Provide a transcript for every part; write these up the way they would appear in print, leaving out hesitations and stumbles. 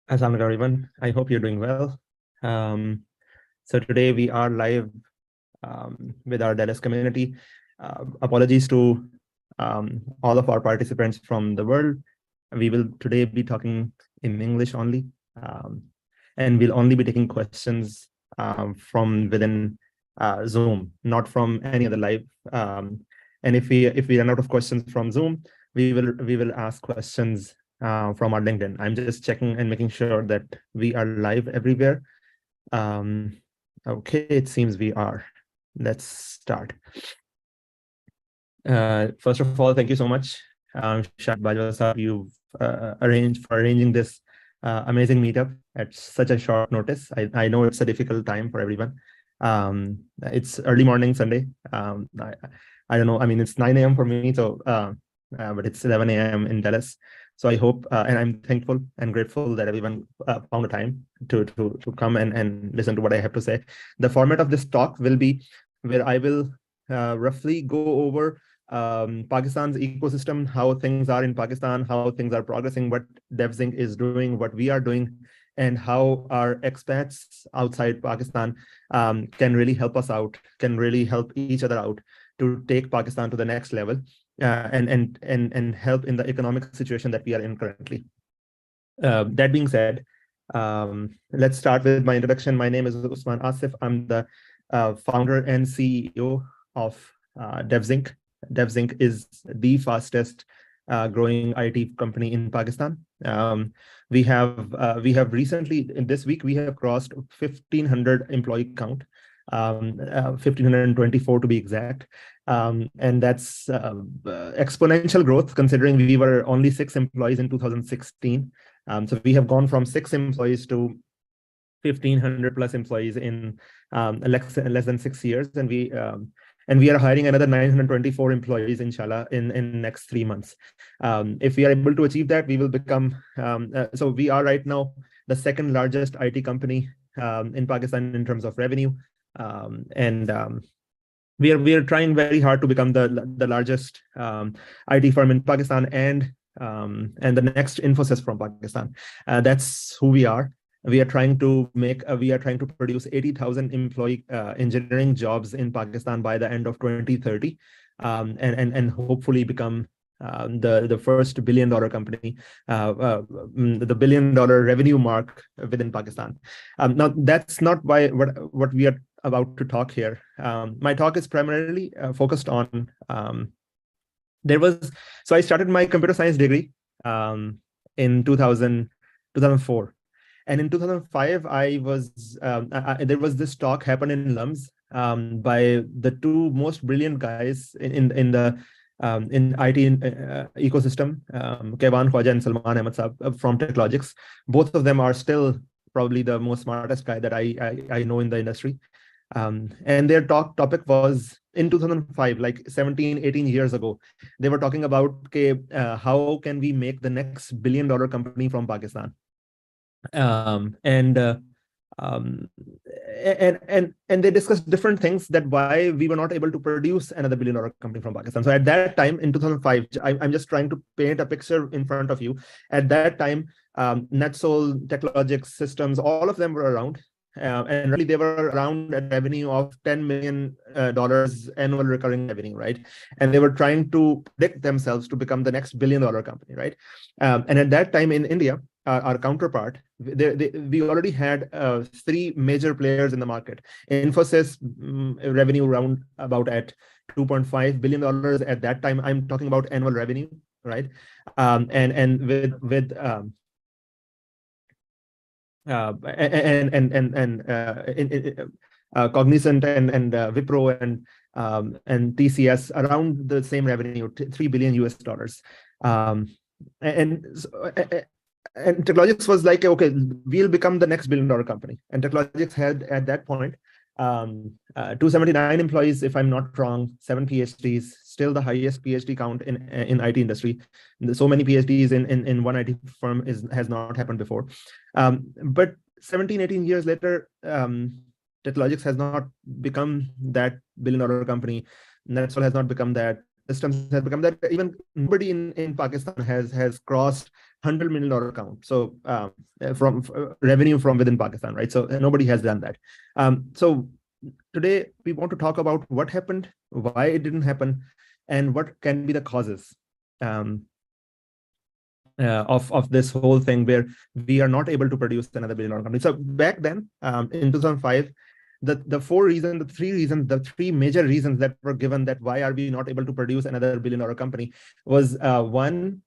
Assalamualaikum everyone. I hope you're doing well. So today we are live with our Dallas community. Apologies to all of our participants from the world. We will today be talking in English only, um, and we'll only be taking questions from within Zoom, not from any other live. And if we run out of questions from Zoom, we will ask questions from our LinkedIn. I'm just checking and making sure that we are live everywhere. Okay, it seems we are. Let's start. First of all, thank you so much, Shad Bajwa sir, you've arranging this amazing meetup at such a short notice. I know it's a difficult time for everyone. It's early morning Sunday. I don't know. I mean, it's 9 a.m. for me, so but it's 11 a.m. in Dallas. So I hope, and I'm thankful and grateful that everyone found the time to come and listen to what I have to say. The format of this talk will be where I will roughly go over Pakistan's ecosystem, how things are in Pakistan, how things are progressing, what DevZinc is doing, what we are doing, and how our expats outside Pakistan can really help us out, can really help each other out to take Pakistan to the next level and help in the economic situation that we are in currently. That being said, let's start with my introduction. My name is Usman Asif. I'm the founder and CEO of DevZinc. DevZinc is the fastest growing IT company in Pakistan. We have recently, in this week, we have crossed 1,500 employee count, 1,524 to be exact. And that's exponential growth considering we were only 6 employees in 2016. So we have gone from 6 employees to 1,500 plus employees in less than 6 years, and we are hiring another 924 employees, inshallah, in next 3 months. If we are able to achieve that, we will become. So we are right now the second largest IT company in Pakistan in terms of revenue, and we are trying very hard to become the largest IT firm in Pakistan and the next Infosys from Pakistan. That's who we are. We are trying to produce 80,000 employee engineering jobs in Pakistan by the end of 2030, and hopefully become the first $1 billion company, the $1 billion revenue mark within Pakistan. Now that's not what we are about to talk here. My talk is primarily focused on so I started my computer science degree in 2004. And in 2005, there was this talk happened in LUMS by the 2 most brilliant guys in the IT ecosystem, Kevan Khwaja and Salman Ahmed Saab from Techlogics. Both of them are still probably the most smartest guy that I know in the industry. And their topic was in 2005, like 17, 18 years ago. They were talking about how can we make the next $1 billion company from Pakistan. And they discussed different things that why we were not able to produce another $1 billion company from Pakistan. So at that time in 2005, I'm just trying to paint a picture in front of you. At that time, NetSol, Techlogics, Systems, all of them were around. And really they were around a revenue of $10 million annual recurring revenue, right? And they were trying to predict themselves to become the next $1 billion company, right? And at that time in India, our counterpart, we already had 3 major players in the market. Infosys revenue round about at $2.5 billion at that time. I'm talking about annual revenue, right? And with Cognizant and Wipro and TCS around the same revenue, $3 billion US. And Techlogics was like, okay, we'll become the next $1 billion company. And Techlogics had at that point 279 employees, if I'm not wrong, 7 PhDs, still the highest PhD count in IT industry. So many PhDs in one IT firm has not happened before. But 17, 18 years later, Techlogics has not become that $1 billion company. NetSol has not become that. systems has become that even nobody in Pakistan has crossed $100 million account. So from revenue from within Pakistan, right? So nobody has done that. So today we want to talk about what happened, why it didn't happen, and what can be the causes of this whole thing where we are not able to produce another billion-dollar company. So back then, in 2005, the three major reasons that were given that why are we not able to produce another billion-dollar company was one,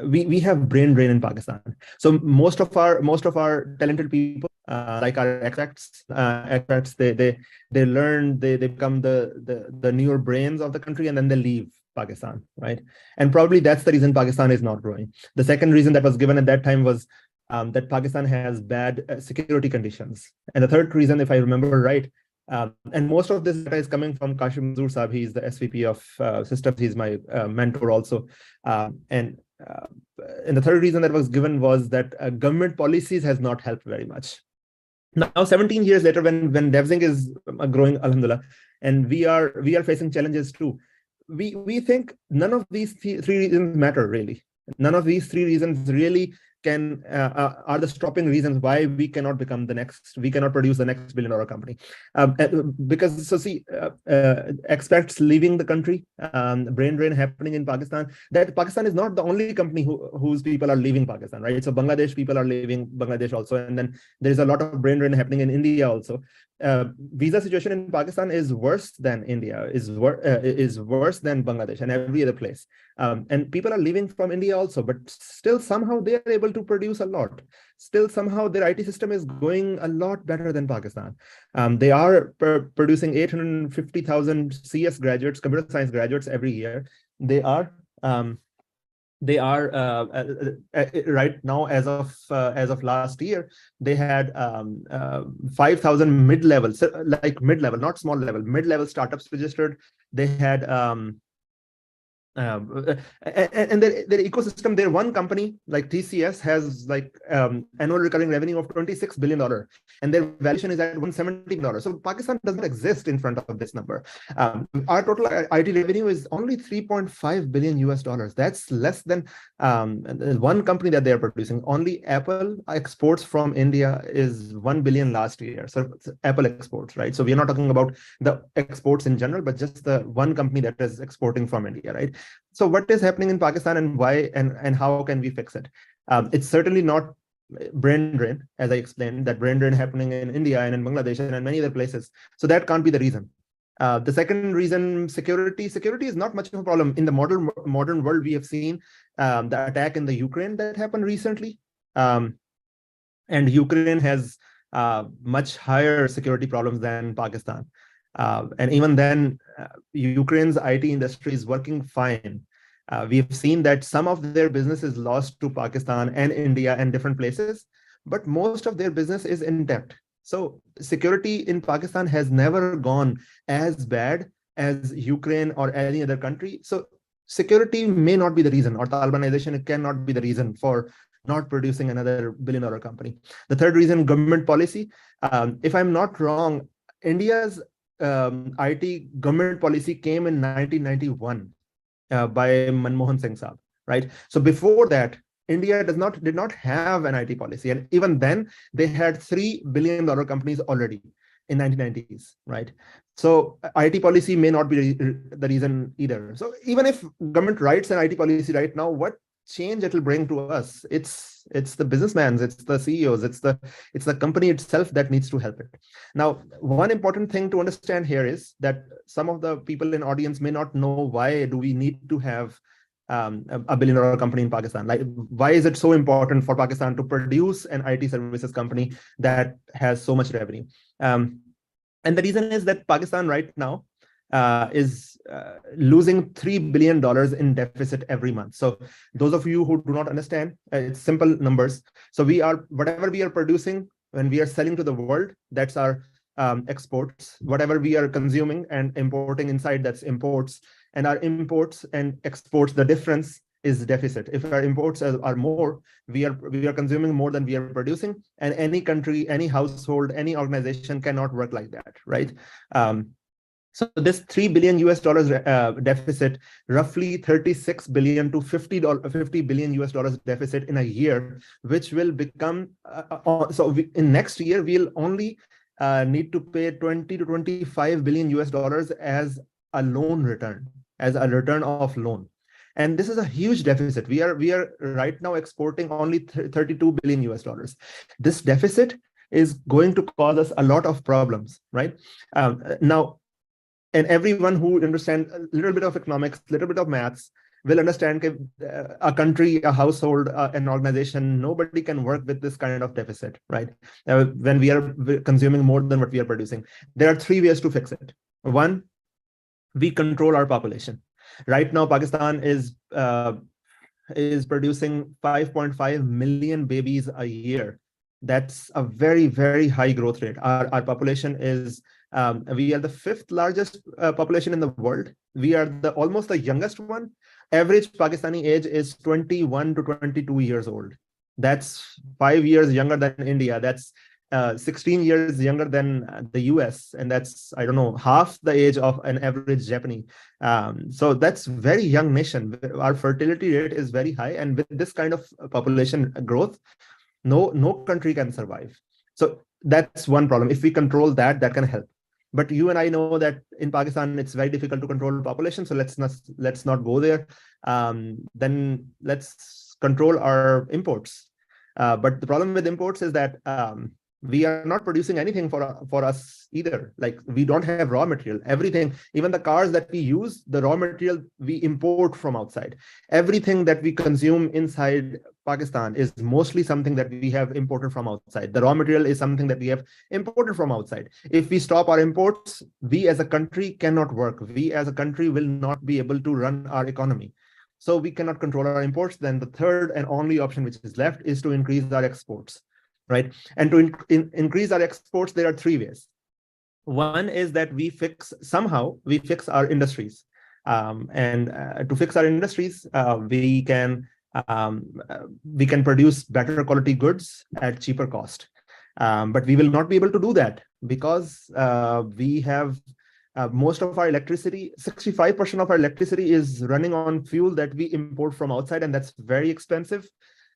we have brain drain in Pakistan. So most of our talented people, like our expats, they learn, they become the newer brains of the country, and then they leave Pakistan, right? And probably that's the reason Pakistan is not growing. The second reason that was given at that time was that Pakistan has bad security conditions. And the third reason, if I remember right, and most of this data is coming from Kashim Manzoor Saab. He's the SVP of systems. He's my mentor also. And the third reason that was given was that government policies has not helped very much. Now, 17 years later, when DevZing is growing, alhamdulillah, and we are facing challenges too, we think none of these three reasons matter really. None of these three reasons really can are the stopping reasons why we cannot produce the next billion-dollar company. Because so see, expats leaving the country, brain drain happening in Pakistan. That Pakistan is not the only company whose people are leaving Pakistan, right? So Bangladesh people are leaving Bangladesh also, and then there is a lot of brain drain happening in India also. Visa situation in Pakistan is worse than India, is worse than Bangladesh and every other place. And people are leaving from India also, but still somehow they are able to produce a lot. Still somehow their IT system is going a lot better than Pakistan. They are producing 850,000 CS graduates, computer science graduates every year. They are right now, as of last year, they had 5,000 mid-level, not small level, mid-level startups registered. They had and their ecosystem, their one company like TCS has like annual recurring revenue of $26 billion, and their valuation is at $170 billion. So Pakistan does not exist in front of this number. Our total IT revenue is only $3.5 billion. That's less than one company that they are producing. Only Apple exports from India is 1 billion last year. So Apple exports, right? So we are not talking about the exports in general, but just the one company that is exporting from India, right? So what is happening in Pakistan, and why, and how can we fix it? It's certainly not brain drain, as I explained, that brain drain happening in India and in Bangladesh and in many other places. So that can't be the reason. The second reason, security is not much of a problem. In the modern world, we have seen the attack in the Ukraine that happened recently. And Ukraine has much higher security problems than Pakistan. And even then, Ukraine's IT industry is working fine. We've seen that some of their business is lost to Pakistan and India and different places, but most of their business is intact. So security in Pakistan has never gone as bad as Ukraine or any other country. So security may not be the reason, or Talibanization cannot be the reason for not producing another billion-dollar company. The third reason, government policy. If I'm not wrong, India's IT government policy came in 1991 by Manmohan Singh Saab, right? So before that, India did not have an IT policy, and even then they had $3 billion companies already in 1990s, right? So IT policy may not be the reason either. So even if government writes an IT policy right now, what change it will bring to us? It's the businessmen, it's the CEOs, it's the company itself that needs to help it. Now, one important thing to understand here is that some of the people in audience may not know why do we need to have a billion-dollar company in Pakistan. Like, why is it so important for Pakistan to produce an IT services company that has so much revenue? And the reason is that Pakistan right now is losing $3 billion in deficit every month. So those of you who do not understand, it's simple numbers. So whatever we are producing, when we are selling to the world, that's our exports. Whatever we are consuming and importing inside, that's imports. And our imports and exports, the difference is deficit. If our imports are more, we are consuming more than we are producing. And any country, any household, any organization cannot work like that, right? So this $3 billion deficit, roughly 36 billion to 50 billion US dollars deficit in a year, which will become, in next year, we'll only need to pay 20 to 25 billion US dollars as a loan return, as a return of loan. And this is a huge deficit. We are right now exporting only 32 billion US dollars. This deficit is going to cause us a lot of problems, right? Now, and everyone who understands a little bit of economics, a little bit of maths, will understand a country, a household, an organization, nobody can work with this kind of deficit, right? When we are consuming more than what we are producing. There are three ways to fix it. One, we control our population. Right now, Pakistan is producing 5.5 million babies a year. That's a very, very high growth rate. Our population is, we are the fifth largest population in the world. We are almost the youngest one. Average Pakistani age is 21 to 22 years old. That's 5 years younger than India. That's 16 years younger than the US. And that's, I don't know, half the age of an average Japanese. So that's very young nation. Our fertility rate is very high. And with this kind of population growth, no country can survive. So that's one problem. If we control that, that can help. But you and I know that in Pakistan, it's very difficult to control population. So let's not go there. Then let's control our imports. But the problem with imports is that we are not producing anything for us either. Like, we don't have raw material. Everything, even the cars that we use, the raw material we import from outside. Everything that we consume inside Pakistan is mostly something that we have imported from outside. The raw material is something that we have imported from outside. If we stop our imports, we as a country cannot work. We as a country will not be able to run our economy. So we cannot control our imports. Then the third and only option which is left is to increase our exports, right? And to increase our exports, there are three ways. One is that we fix our industries. To fix our industries, we can produce better quality goods at cheaper cost. But we will not be able to do that because we have most of our electricity, 65% of our electricity is running on fuel that we import from outside, and that's very expensive.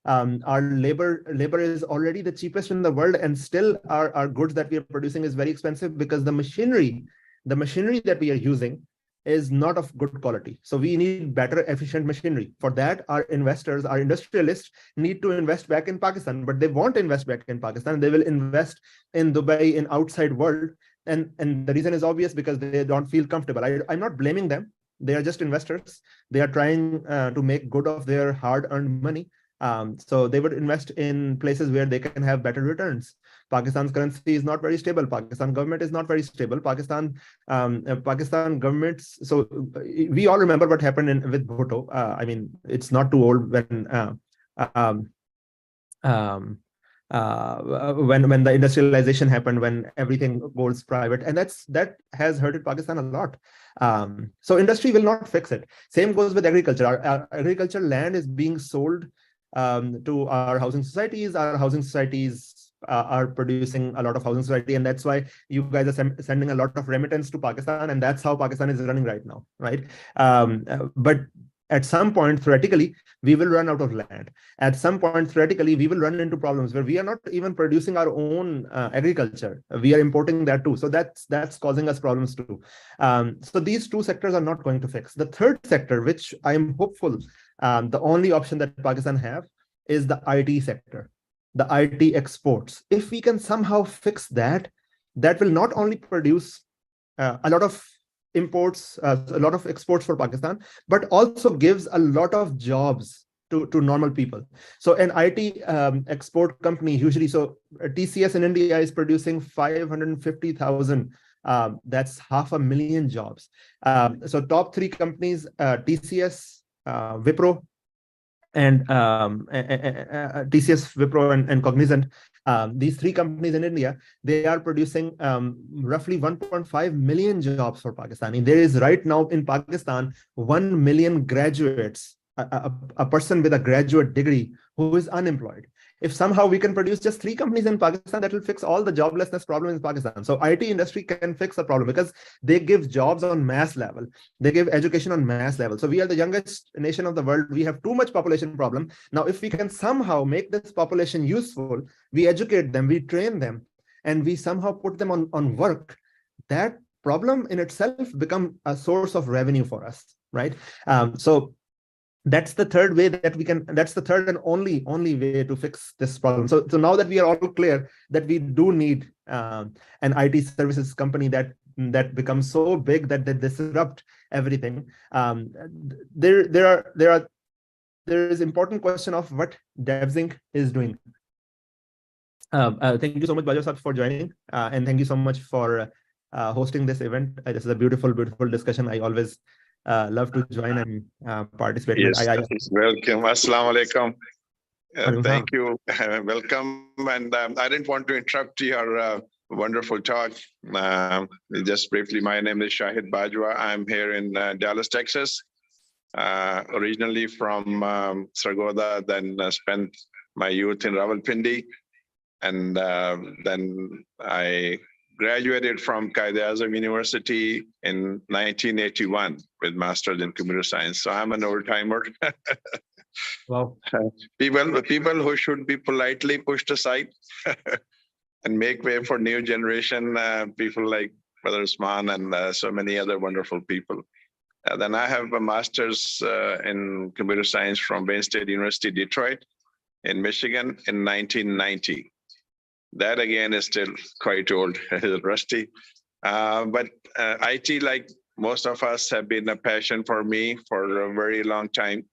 Our labor is already the cheapest in the world, and still our goods that we are producing is very expensive because the machinery that we are using is not of good quality. So we need better, efficient machinery. For that, our investors, our industrialists need to invest back in Pakistan, but they won't invest back in Pakistan. They will invest in Dubai, in outside world. And the reason is obvious, because they don't feel comfortable. I'm not blaming them. They are just investors. They are trying to make good of their hard-earned money. So they would invest in places where they can have better returns. Pakistan's currency is not very stable. Pakistan government is not very stable. Pakistan governments. So we all remember what happened with Bhutto. I mean, it's not too old when the industrialization happened, when everything goes private, and that has hurted Pakistan a lot. So industry will not fix it. Same goes with agriculture. Our agricultural land is being sold to our housing societies. Our housing societies are producing a lot of housing society, and that's why you guys are sending a lot of remittance to Pakistan, and that's how Pakistan is running right now, right? But at some point, theoretically, we will run out of land. At some point, theoretically, we will run into problems where we are not even producing our own agriculture. We are importing that too. So that's causing us problems too. So these two sectors are not going to fix. The third sector, which I'm hopeful, the only option that Pakistan have, is the IT sector, the IT exports. If we can somehow fix that, that will not only produce a lot of imports, a lot of exports for Pakistan, but also gives a lot of jobs to normal people. So an IT export company usually, so TCS in India is producing 550,000. That's 500,000 jobs. So top three companies, TCS, Wipro, and TCS, Wipro, and Cognizant. These three companies in India, they are producing roughly 1.5 million jobs for Pakistan. There is right now in Pakistan 1 million graduates, a person with a graduate degree who is unemployed. if somehow we can produce just 3 companies in Pakistan, that will fix all the joblessness problem in Pakistan. So IT industry can fix the problem because they give jobs on mass level. They give education on mass level. So we are the youngest nation of the world. We have too much population problem. Now, if we can somehow make this population useful, we educate them, we train them, and we somehow put them on work, that problem in itself become a source of revenue for us, right? So that's the third way that we can, that's the third and only way to fix this problem. So now that we are all clear that we do need an IT services company that becomes so big that they disrupt everything, there is important question of what DevZinc is doing. Thank you so much, Bajwa Sahab, for joining, and thank you so much for hosting this event. This is a beautiful discussion. I always love to join and participate. Yes, welcome. Assalamu alaikum. Thank you. Welcome. And I didn't want to interrupt your wonderful talk. Just briefly, my name is Shahid Bajwa. I'm here in Dallas, Texas. Originally from Sargodha, then spent my youth in Rawalpindi. And then I graduated from Quaid-e-Azam University in 1981 with Master's in Computer Science. So I'm an old timer. Wow. People who should be politely pushed aside and make way for new generation, people like Brother Usman and so many other wonderful people. Then I have a master's in computer science from Wayne State University, Detroit in Michigan in 1990. That again is still quite old, rusty. But IT, like most of us, have been a passion for me for a very long time.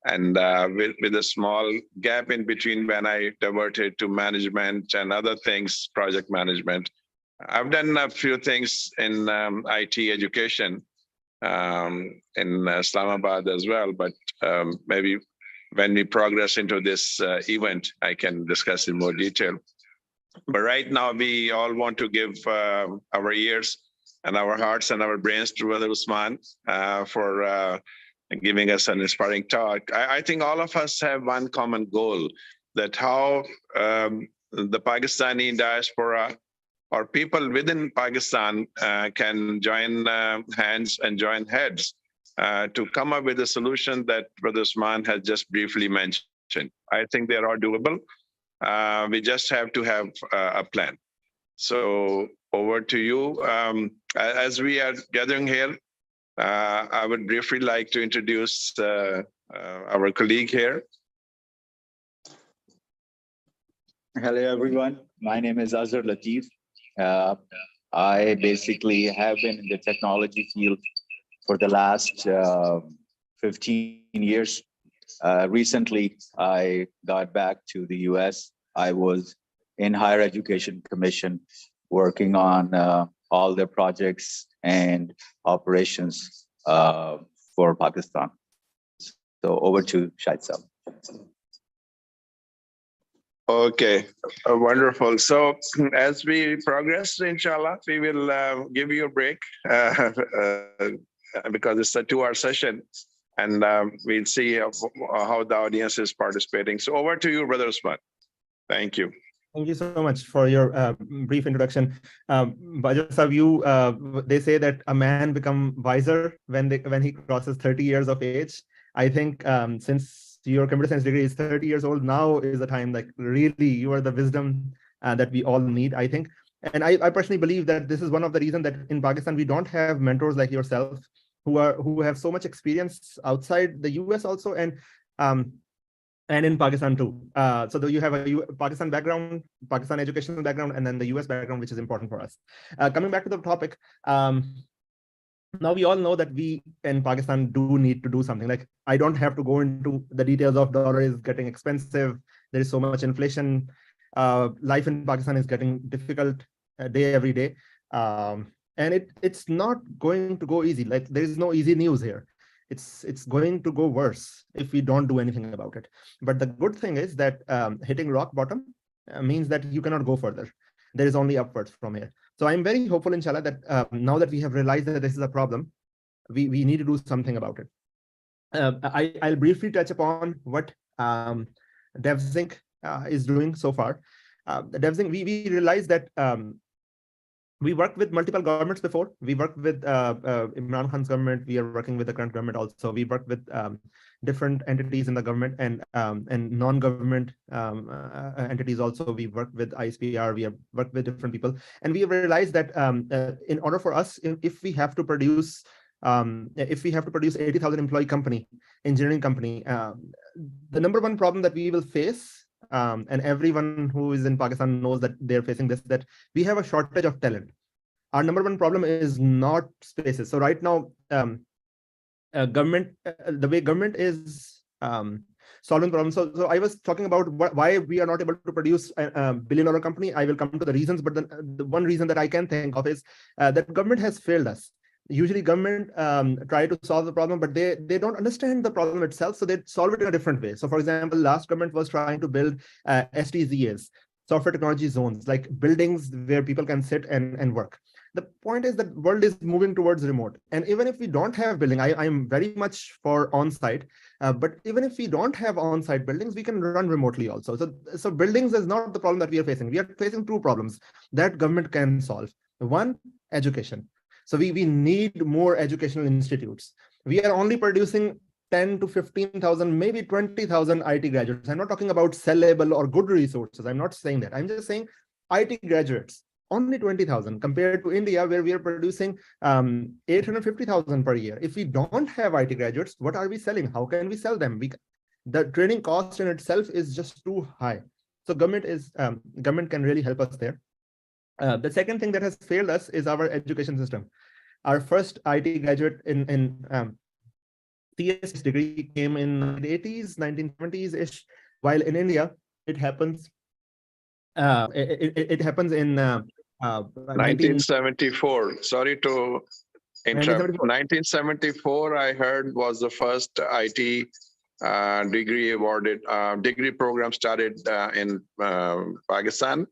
And with a small gap in between when I diverted to management and other things, project management. I've done a few things in IT education in Islamabad as well, but maybe when we progress into this event, I can discuss in more detail. But right now, we all want to give our ears and our hearts and our brains to Brother Usman for giving us an inspiring talk. I think all of us have one common goal, that how the Pakistani diaspora or people within Pakistan can join hands and join heads to come up with a solution that Brother Usman has just briefly mentioned. I think they are all doable. We just have to have a plan. So over to you. As we are gathering here, I would briefly like to introduce our colleague here. Hello, everyone. My name is Azhar Latif. I basically have been in the technology field for the last 15 years. Recently, I got back to the US. I was in Higher Education Commission working on all the projects and operations for Pakistan. So over to Shahid Sahab. Okay, wonderful. So as we progress, inshallah, we will give you a break because it's a 2-hour session. And we'll see how the audience is participating. So over to you, Brother Usman. Thank you. Thank you so much for your brief introduction. Bajwa Sahab, they say that a man becomes wiser when he crosses 30 years of age. I think since your computer science degree is 30 years old, now is the time, like really you are the wisdom that we all need, I think. And I personally believe that this is one of the reasons that in Pakistan, we don't have mentors like yourself who have so much experience outside the US also, and in Pakistan too. So you have a Pakistan background, Pakistan educational background, and then the US background, which is important for us. Coming back to the topic, now we all know that we in Pakistan do need to do something. Like, I don't have to go into the details of dollar is getting expensive. There is so much inflation. Life in Pakistan is getting difficult every day. And it's not going to go easy. Like, there is no easy news here. It's going to go worse if we don't do anything about it. But the good thing is that hitting rock bottom means that you cannot go further. There is only upwards from here. So I'm very hopeful, inshallah, that now that we have realized that this is a problem, we need to do something about it. I'll briefly touch upon what DevZinc is doing so far. DevZing, we realized that we worked with multiple governments before. We worked with Imran Khan's government. We are working with the current government also. We worked with different entities in the government and non-government entities also. We worked with ISPR. We have worked with different people, and we have realized that in order for us, if we have to produce 80,000 employee company, engineering company, the number one problem that we will face, and everyone who is in Pakistan knows that they're facing this, that we have a shortage of talent. Our number one problem is not spaces. So right now, government, the way government is solving problems. So I was talking about why we are not able to produce a billion-dollar company. I will come to the reasons, but the one reason that I can think of is that government has failed us. Usually government try to solve the problem, but they don't understand the problem itself, so they solve it in a different way. So for example, last government was trying to build STZs, software technology zones, like buildings where people can sit and work. The point is that world is moving towards remote. And even if we don't have building, I'm very much for on-site, but even if we don't have on-site buildings, we can run remotely also. So buildings is not the problem that we are facing. We are facing two problems that government can solve. One, education. So we need more educational institutes. We are only producing 10 to 15,000, maybe 20,000 IT graduates. I'm not talking about sellable or good resources. I'm not saying that. I'm just saying IT graduates, only 20,000 compared to India, where we are producing 850,000 per year. If we don't have IT graduates, what are we selling? How can we sell them? The training cost in itself is just too high. So government can really help us there. The second thing that has failed us is our education system. Our first IT graduate in CS degree came in the 80s, 1970s-ish, while in India, it happens in 1974. Sorry to interrupt. 1974, I heard, was the first IT degree awarded, degree program started in Pakistan.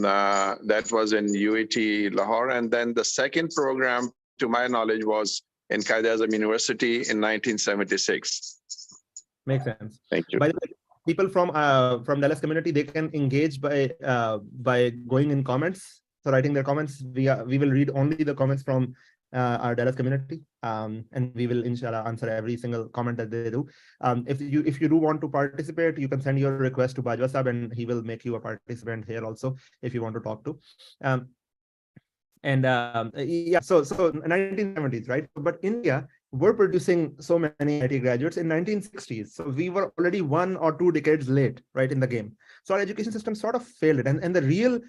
That was in UAT Lahore. And then the second program, to my knowledge, was in Quaid-e-Azam University in 1976. Makes sense. Thank you. By the way, people from Dallas community, they can engage by going in comments. So writing their comments, we will read only the comments from our Dallas community, and we will inshallah answer every single comment that they do. If you do want to participate, you can send your request to Bajwa Sahab, and he will make you a participant here also if you want to talk to. Yeah, so 1970s, right? But India were producing so many IT graduates in 1960s. So we were already 1 or 2 decades late, right, in the game. So our education system sort of failed it. And the real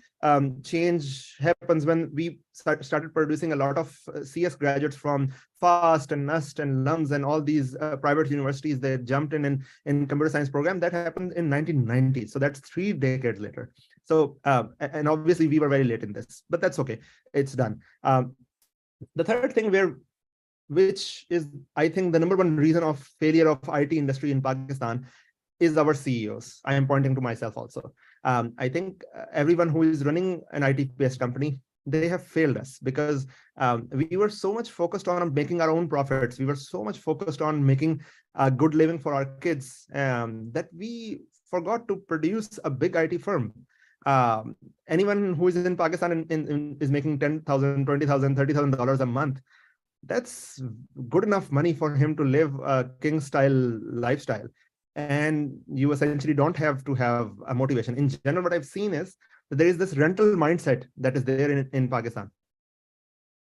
change happens when we started producing a lot of CS graduates from FAST and NUST and LUMS and all these private universities that jumped in computer science program. That happened in 1990s. So that's 3 decades later. So, and obviously we were very late in this, but that's okay. It's done. The third thing which is, I think, the number one reason of failure of IT industry in Pakistan is our CEOs. I am pointing to myself also. I think everyone who is running an IT-based company, they have failed us because we were so much focused on making our own profits. We were so much focused on making a good living for our kids that we forgot to produce a big IT firm. Anyone who is in Pakistan is making $10,000, $20,000, $30,000 a month. That's good enough money for him to live a king-style lifestyle. And you essentially don't have to have a motivation. In general, what I've seen is that there is this rental mindset that is there in Pakistan.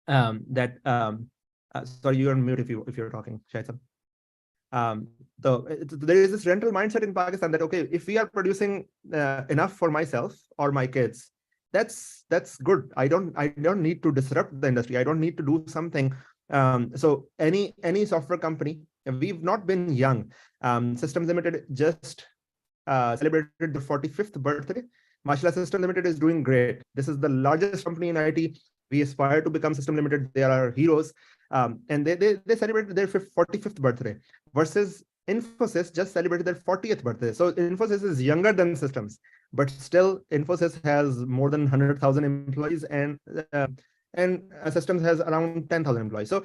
Sorry, you're on mute if you're talking, Shahid. So there is this rental mindset in Pakistan that, okay, if we are producing enough for myself or my kids, that's good. I don't need to disrupt the industry. I don't need to do something. So any software company, we've not been young. Systems Limited just celebrated the 45th birthday. Mashallah, Systems Limited is doing great. This is the largest company in IT. We aspire to become Systems Limited. They are our heroes. And they celebrated their 45th birthday versus Infosys just celebrated their 40th birthday. So Infosys is younger than Systems, but still Infosys has more than 100,000 employees and Systems has around 10,000 employees. So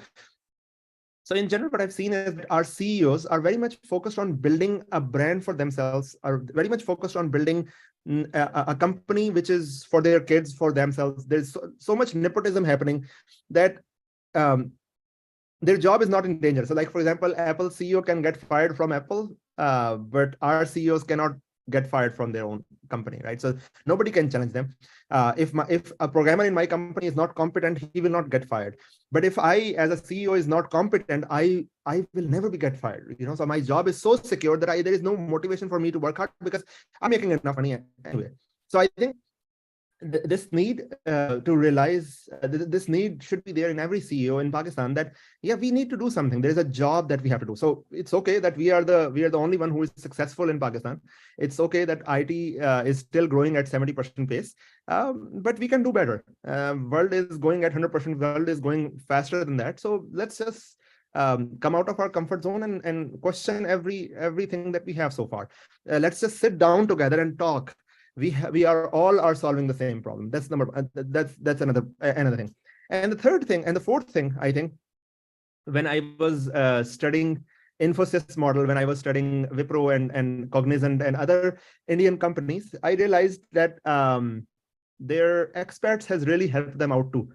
So in general, what I've seen is that our CEOs are very much focused on building a brand for themselves, are very much focused on building a company which is for their kids, for themselves. There's so much nepotism happening that their job is not in danger. So like, for example, Apple CEO can get fired from Apple, but our CEOs cannot get fired from their own company, right? So nobody can challenge them. If a programmer in my company is not competent, he will not get fired. But if I, as a CEO, is not competent, I will never be get fired. You know, so my job is so secure that there is no motivation for me to work hard because I'm making enough money anyway. So I think this need to realize this need should be there in every CEO in Pakistan, that yeah, we need to do something. There is a job that we have to do. So it's okay that we are the only one who is successful in Pakistan. It's okay that IT is still growing at 70% pace, but we can do better. World is going at 100%. World is going faster than that. So let's just come out of our comfort zone and question everything that we have so far. Let's just sit down together and talk. We are all solving the same problem. That's that's another thing. And the third thing and the fourth thing, I think, when I was studying Infosys model, when I was studying Wipro and Cognizant and other Indian companies, I realized that their experts has really helped them out too.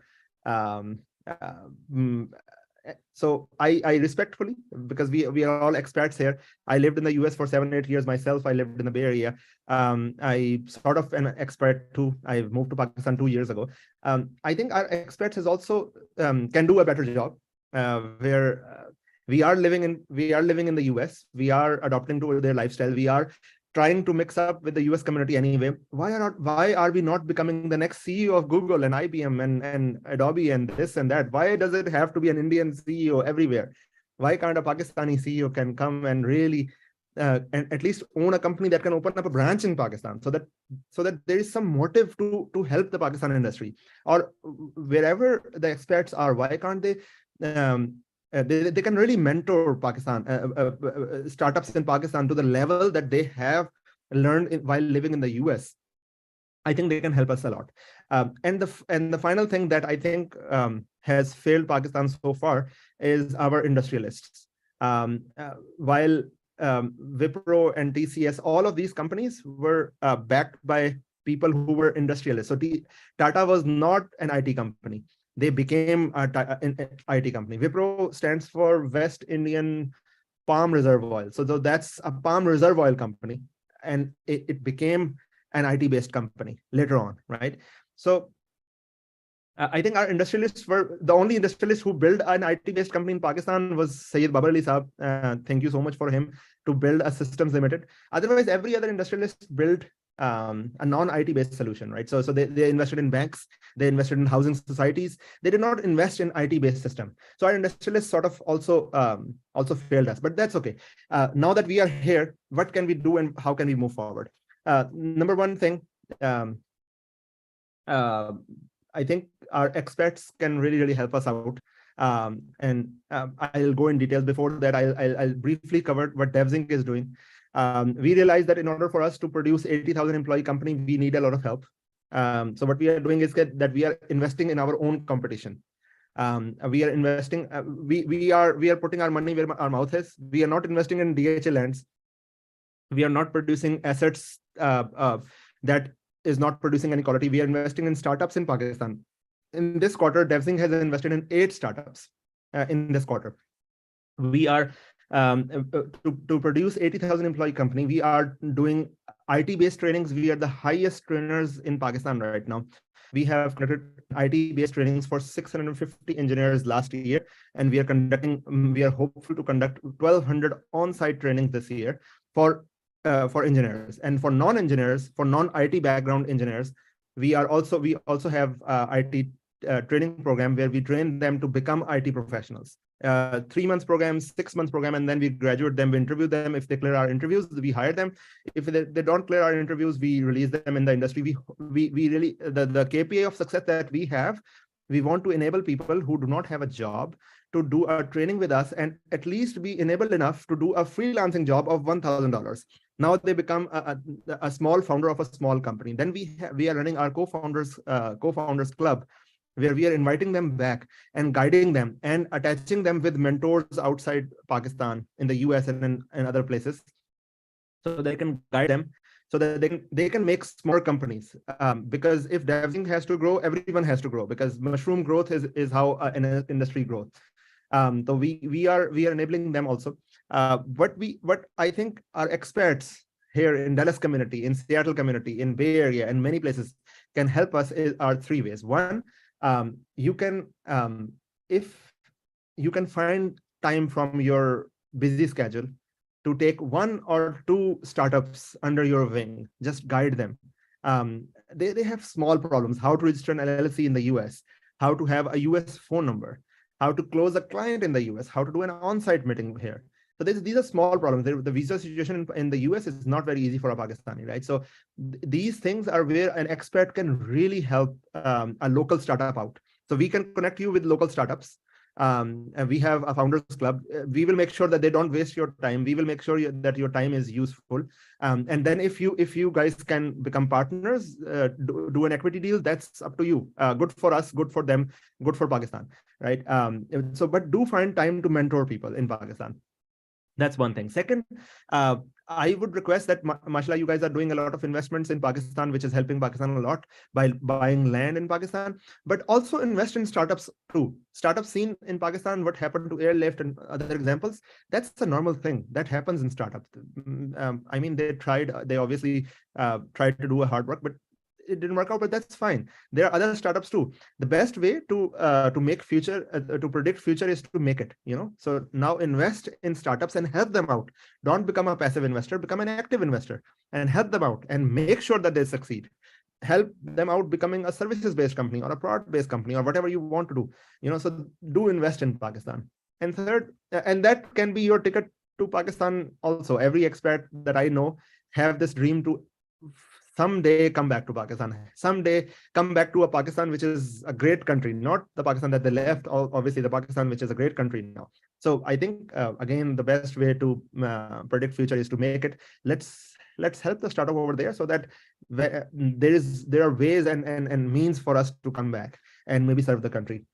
So I respectfully, because we are all expats here. I lived in the US for 7-8 years myself. I lived in the Bay Area. I sort of an expert too. I moved to Pakistan 2 years ago. I think our experts has also can do a better job. Where we are living in the US. We are adopting to their lifestyle. We are trying to mix up with the US community anyway. Why are we not becoming the next CEO of Google and IBM and Adobe and this and that? Why does it have to be an Indian CEO everywhere? Why can't a Pakistani CEO can come and really and at least own a company that can open up a branch in Pakistan, so that there is some motive to help the Pakistan industry, or wherever the experts are? Why can't they they can really mentor Pakistan startups in Pakistan to the level that they have learned while living in the US? I think they can help us a lot. And the final thing that I think has failed Pakistan so far is our industrialists. While Wipro and TCS, all of these companies were backed by people who were industrialists. So Tata was not an IT company. They became an IT company. Wipro stands for West Indian Palm Reserve Oil. So that's a palm reserve oil company. And it became an IT-based company later on, right? So I think our industrialists were the only industrialists who built an IT-based company in Pakistan was Syed Babar Ali Saab. Thank you so much for him to build a Systems Limited. Otherwise, every other industrialist built a non-IT based solution, right? So they invested in banks, they invested in housing societies. They did not invest in IT-based system. So our industrialists sort of also failed us, but that's okay. Now that we are here, what can we do and how can we move forward? Number one thing, I think our experts can really help us out. And I'll go in details. Before that, I'll briefly cover what DevZync is doing. We realized that in order for us to produce 80,000 employee company, we need a lot of help. So what we are doing is that we are investing in our own competition. We are investing. We are putting our money where our mouth is. We are not investing in DHA lands. We are not producing assets that is not producing any quality. We are investing in startups in Pakistan. In this quarter, DevZync has invested in 8 startups in this quarter. We are to produce 80,000 employee company. We are doing IT-based trainings. We are the highest trainers in Pakistan right now. We have conducted IT-based trainings for 650 engineers last year, and we are hopeful to conduct 1,200 on-site trainings this year for engineers. And for non-engineers, for non-IT background engineers, we also have IT training program where we train them to become IT professionals. 3 months program, 6 months program, and then we graduate them, we interview them. If they clear our interviews, we hire them. If they don't clear our interviews, we release them in the industry. We really, the KPI of success that we have, we want to enable people who do not have a job to do a training with us and at least be enabled enough to do a freelancing job of $1,000. Now they become a small founder of a small company. Then we are running our co-founders club, where we are inviting them back and guiding them and attaching them with mentors outside Pakistan, in the US and in other places, so they can guide them, so that they can make smaller companies. Because if DevZing has to grow, everyone has to grow, because mushroom growth is how an industry grows. So we are enabling them also. What I think our experts here in Dallas community, in Seattle community, in Bay Area, and many places can help us are three ways. One, you can if you can find time from your busy schedule to take one or two startups under your wing, just guide them. They have small problems: how to register an LLC in the US, how to have a US phone number, how to close a client in the US, how to do an on-site meeting here. So these are small problems. The visa situation in the US is not very easy for a Pakistani, right? So these things are where an expert can really help a local startup out. So we can connect you with local startups. And we have a founders club. We will make sure that they don't waste your time. We will make sure that your time is useful. And then if you guys can become partners, do an equity deal, that's up to you. Good for us, good for them, good for Pakistan, right? But do find time to mentor people in Pakistan. That's one thing. Second, I would request that, mashallah, you guys are doing a lot of investments in Pakistan, which is helping Pakistan a lot by buying land in Pakistan, but also invest in startups too. Startup scene in Pakistan, what happened to Airlift and other examples, that's a normal thing that happens in startups. I mean, they obviously tried to do a hard work, but it didn't work out, but that's fine. There are other startups too. The best way to make future, to predict future, is to make it, So now invest in startups and help them out. Don't become a passive investor, become an active investor and help them out and make sure that they succeed. Help them out becoming a services-based company or a product-based company or whatever you want to do, So do invest in Pakistan. And third, and that can be your ticket to Pakistan also. Every expat that I know have this dream to someday come back to Pakistan, someday come back to a Pakistan which is a great country, not the Pakistan that they left, obviously the Pakistan which is a great country now. So I think, again, the best way to predict future is to make it. Let's help the startup over there, so that there are ways and means for us to come back and maybe serve the country.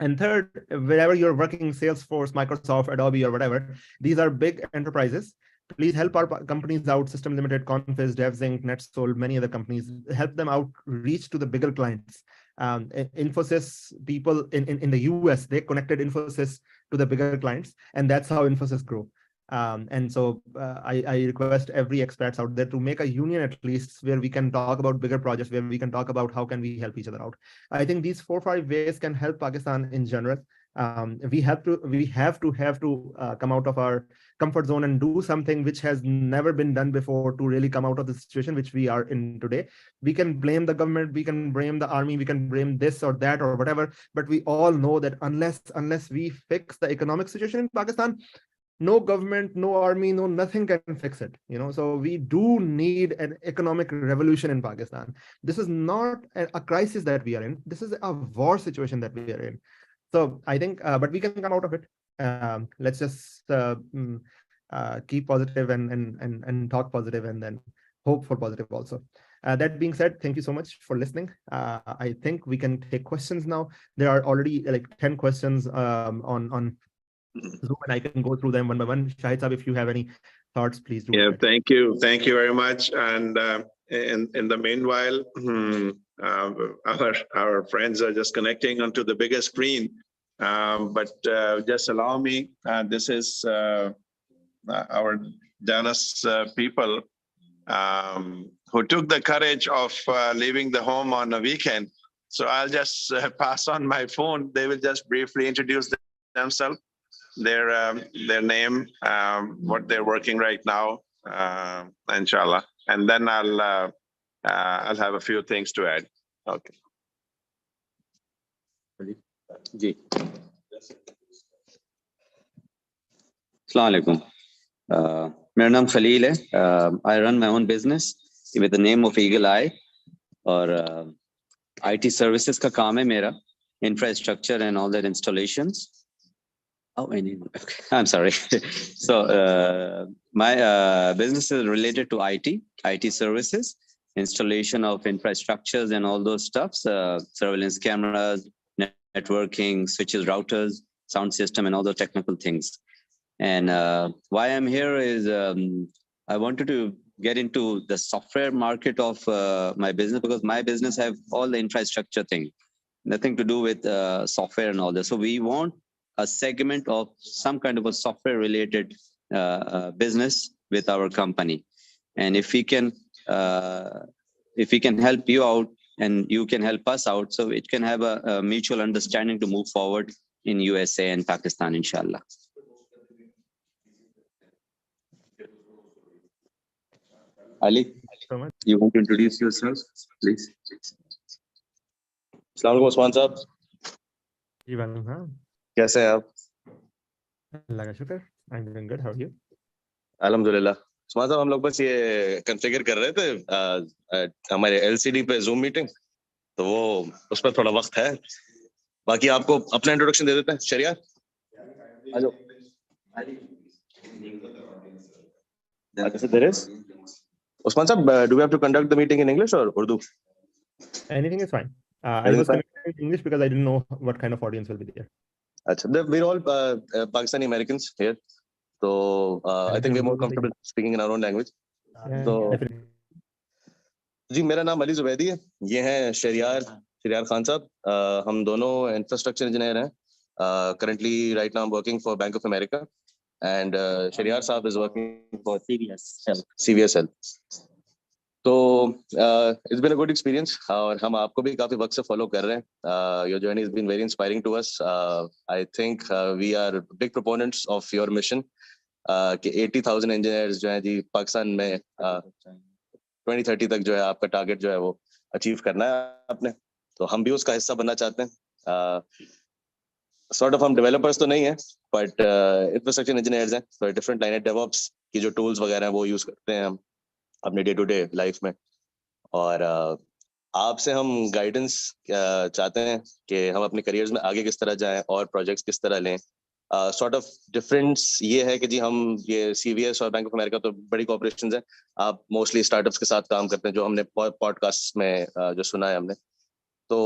And third, wherever you're working, Salesforce, Microsoft, Adobe, or whatever, these are big enterprises. Please help our companies out, System Limited, Confizz, DevZing, NetSol, many other companies, help them out reach to the bigger clients. Infosys people in the US, they connected Infosys to the bigger clients, and that's how Infosys grew. And so I request every experts out there to make a union, at least, where we can talk about bigger projects, where we can talk about how can we help each other out. I think these 4 or 5 ways can help Pakistan in general. We have to come out of our comfort zone and do something which has never been done before to really come out of the situation which we are in today. We can blame the government, we can blame the army, we can blame this or that or whatever, but we all know that unless we fix the economic situation in Pakistan, no government, no army, no nothing can fix it. So we do need an economic revolution in Pakistan. This is not a crisis that we are in. This is a war situation that we are in. So I think, but we can come out of it. Let's just keep positive and talk positive, and then hope for positive also. That being said, thank you so much for listening. I think we can take questions now. There are already like 10 questions on Zoom, and I can go through them one by one. Shahid Saab, if you have any thoughts, please do. Yeah, thank you very much. And in the meanwhile, our friends are just connecting onto the bigger screen. But just allow me. This is our Dallas people who took the courage of leaving the home on a weekend. So I'll just pass on my phone. They will just briefly introduce themselves, their name, what they're working right now, inshallah, and then I'll have a few things to add. Okay. जी अस्सलाम वालेकुम मेरा नाम खलील है I run my own business with the name of Eagle Eye और IT services का काम है मेरा infrastructure and all that installations. Oh, I'm sorry. So my business is related to IT services, installation of infrastructures and all those stuffs, surveillance cameras, networking, switches, routers, sound system, and all the technical things. And why I'm here is I wanted to get into the software market of my business, because my business have all the infrastructure thing, nothing to do with software and all that. So we want a segment of some kind of a software related business with our company. And if we can help you out and you can help us out, so it can have a mutual understanding to move forward in USA and Pakistan, inshallah. Ali, So much. you want to introduce yourself, please? अस्सलाम वालेकुम उस्मान साहब, जी वालेकुम हाँ, कैसे हैं आप? अल्लाह का शुक्र। I'm doing good. How are you? अल्हम्दुलिल्लाह। उस्मान साहब, हम लोग बस ये कॉन्फ़िगर कर रहे थे हमारे एलसीडी पे जूम मीटिंग, तो वो उस पर थोड़ा वक्त है। बाकी आपको अपना इंट्रोडक्शन दे देते हैं। शरियार, आ जाओ। अच्छा, there is? उस्मान साहब, do we have to conduct the meeting in English or Urdu? Anything is fine. I Anything was fine? connected in English because I didn't know what kind of audience will be there. अच्छा, we're all Pakistani Americans here, so I think we're more comfortable speaking in our own language. Yeah, तो definitely. जी, मेरा नाम अली जुबैदी है, ये हैं शरियार खान साहब। हम दोनों इंफ्रास्ट्रक्चर इंजीनियर हैं। Currently, right now, I'm working for Bank of America, and Shariar Saab is working for CVS Health. So it's been a good experience, और हम आपको भी काफी वक्त से फॉलो कर रहे हैं। Your journey has been very inspiring to us. I think we are big proponents of your mission कि 80,000 engineers जो हैं जी पाकिस्तान में 2030 तक जो है आपका टारगेट जो है वो अचीव करना है आपने, तो हम भी उसका हिस्सा बनना चाहते हैं। सॉर्ट ऑफ हम डेवलपर्स तो नहीं है, बट इंफ्रास्ट्रक्चर इंजीनियर्स हैं, तो डिफरेंट लाइन डेवऑप्स की जो टूल्स वगैरह हैं वो यूज करते हैं हम अपने डे टू डे लाइफ में। और आपसे हम गाइडेंस चाहते हैं कि हम अपने करियर्स में आगे किस तरह जाएं और प्रोजेक्ट्स किस तरह लें। सॉर्ट ऑफ डिफरेंस ये है कि जी हम ये सीवीएस और बैंक ऑफ अमेरिका तो बड़ी कॉर्पोरेशंस हैं, आप मोस्टली स्टार्टअप्स के साथ काम करते हैं, जो हमने पॉडकास्ट में जो सुना है हमने। तो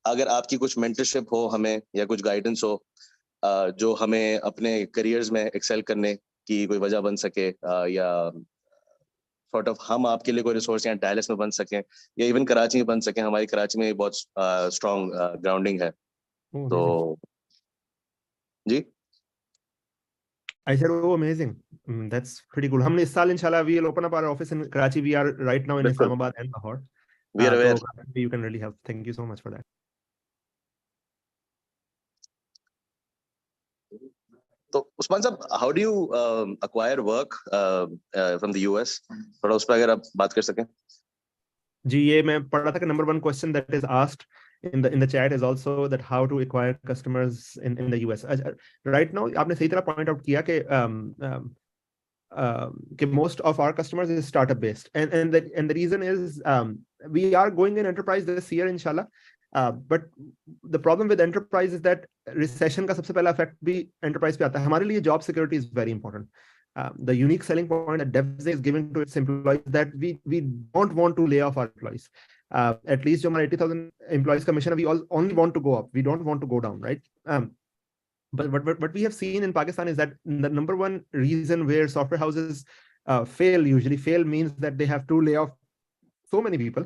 अगर आपकी कुछ मेंटरशिप हो हमें या कुछ गाइडेंस हो जो हमें अपने करियर्स में एक्सेल करने की कोई वजह बन सके, या सॉर्ट ऑफ हम आपके लिए कोई रिसोर्स या डैलस में बन सकें या इवन कराची में बन सकें। हमारी कराची में बहुत स्ट्रॉन्ग ग्राउंडिंग है। तो जी I said, oh, amazing. That's pretty cool. हमने इस साल इंशाल्लाह we will open up our office in Karachi. We are right now in Islamabad and Lahore. we are aware. So you can really help. Thank you so much for that. तो उस्मान साहब, how do you acquire work from the US? थोड़ा उस पर अगर आप बात कर सकें। जी, ये मैं पढ़ रहा था कि number one question that is asked in the chat is also that how to acquire customers in the US. Right now, आपने सही तरह point out किया कि most of our customers is startup based, and the reason is we are going in enterprise this year, inshallah. But the problem with enterprise is that recession का सबसे पहला effect भी enterprise पे आता है। हमारे लिए job security is very important. The unique selling point that DevZ is giving to its employees that we don't want to lay off our employees. At least जो हमारे 80,000 employees का mission है, we all only want to go up. We don't want to go down, right? But what we have seen in Pakistan is that the number one reason where software houses usually fail means that they have to lay off so many people,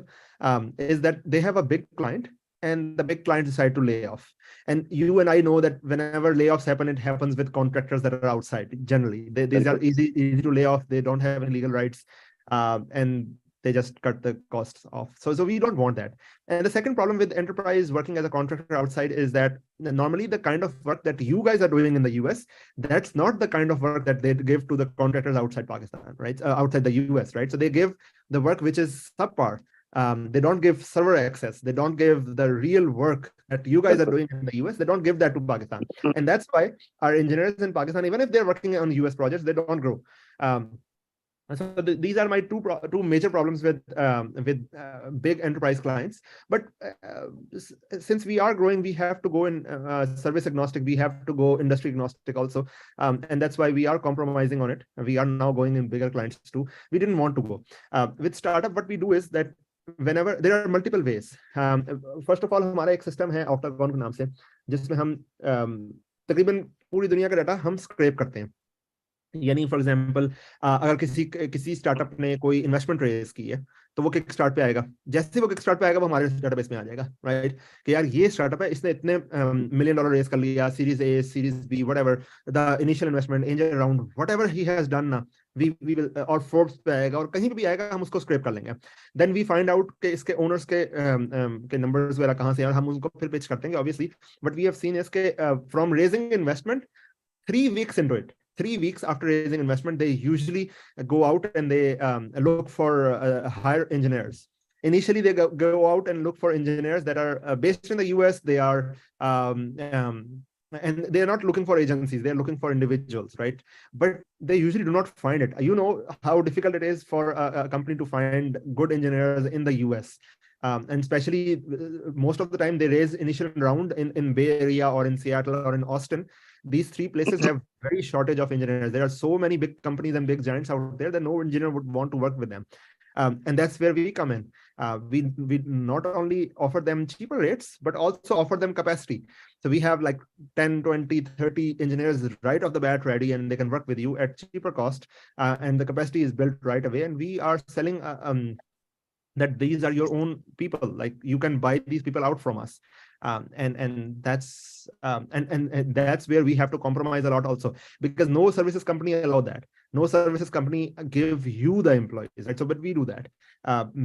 is that they have a big client and the big client decide to lay off. And you and I know that whenever layoffs happen, it happens with contractors that are outside. Generally, these are easy to lay off. They don't have any legal rights, and they just cut the costs off. So we don't want that. And the second problem with enterprise working as a contractor outside is that normally the kind of work that you guys are doing in the US, that's not the kind of work that they give to the contractors outside Pakistan, right? Outside the US, right? So they give the work which is subpar. They don't give server access. They don't give the real work that you guys are doing in the US. They don't give that to Pakistan. And that's why our engineers in Pakistan, even if they're working on US projects, they don't grow. So these are my two major problems with big enterprise clients. But since we are growing, we have to go in service agnostic. We have to go industry agnostic also, and that's why we are compromising on it. We are now going in bigger clients too. We didn't want to go with startup. What we do is that whenever there are multiple ways. First of all, हमारा एक system है Octagon के नाम से, जिसमें हम तकरीबन पूरी दुनिया का डाटा हम स्क्रैप करते हैं. यानी फॉर एग्जांपल अगर किसी स्टार्टअप ने कोई इन्वेस्टमेंट रेज की है, तो वो किक स्टार्ट पे आएगा. जैसे वो किक स्टार्ट पे आएगा, वो हमारे डेटाबेस में आ जाएगा, राइट? कि यार ये स्टार्टअप है, इसने इतने $1 million रेज कर लिया, series A, series B, whatever the initial investment, angel round, whatever he has done ना, वी विल, और फोर्ब्स पे आएगा और कहीं भी आएगा, हम उसको स्क्रैप कर लेंगे. देन वी फाइंड आउट कि इसके ओनर्स के नंबर्स वगैरह कहां से, और हम उनको फिर पिच करते हैं obviously. But we have seen इसके from raising investment 3 weeks into it, 3 weeks after raising investment, they usually go out and they look for hire engineers. Initially, they go out and look for engineers that are based in the US. They are, and they're not looking for agencies. They're looking for individuals, right? But they usually do not find it. You know how difficult it is for a company to find good engineers in the US. And especially most of the time they raise initial round in Bay Area or in Seattle or in Austin. These 3 places have very shortage of engineers. There are so many big companies and big giants out there that no engineer would want to work with them. And that's where we come in. We not only offer them cheaper rates, but also offer them capacity. So we have like 10, 20, 30 engineers right off the bat ready, and they can work with you at cheaper cost. And the capacity is built right away. And we are selling that these are your own people. Like you can buy these people out from us. And that's that's where we have to compromise a lot also, because no services company allow that. No services company give you the employees, right? So, but we do that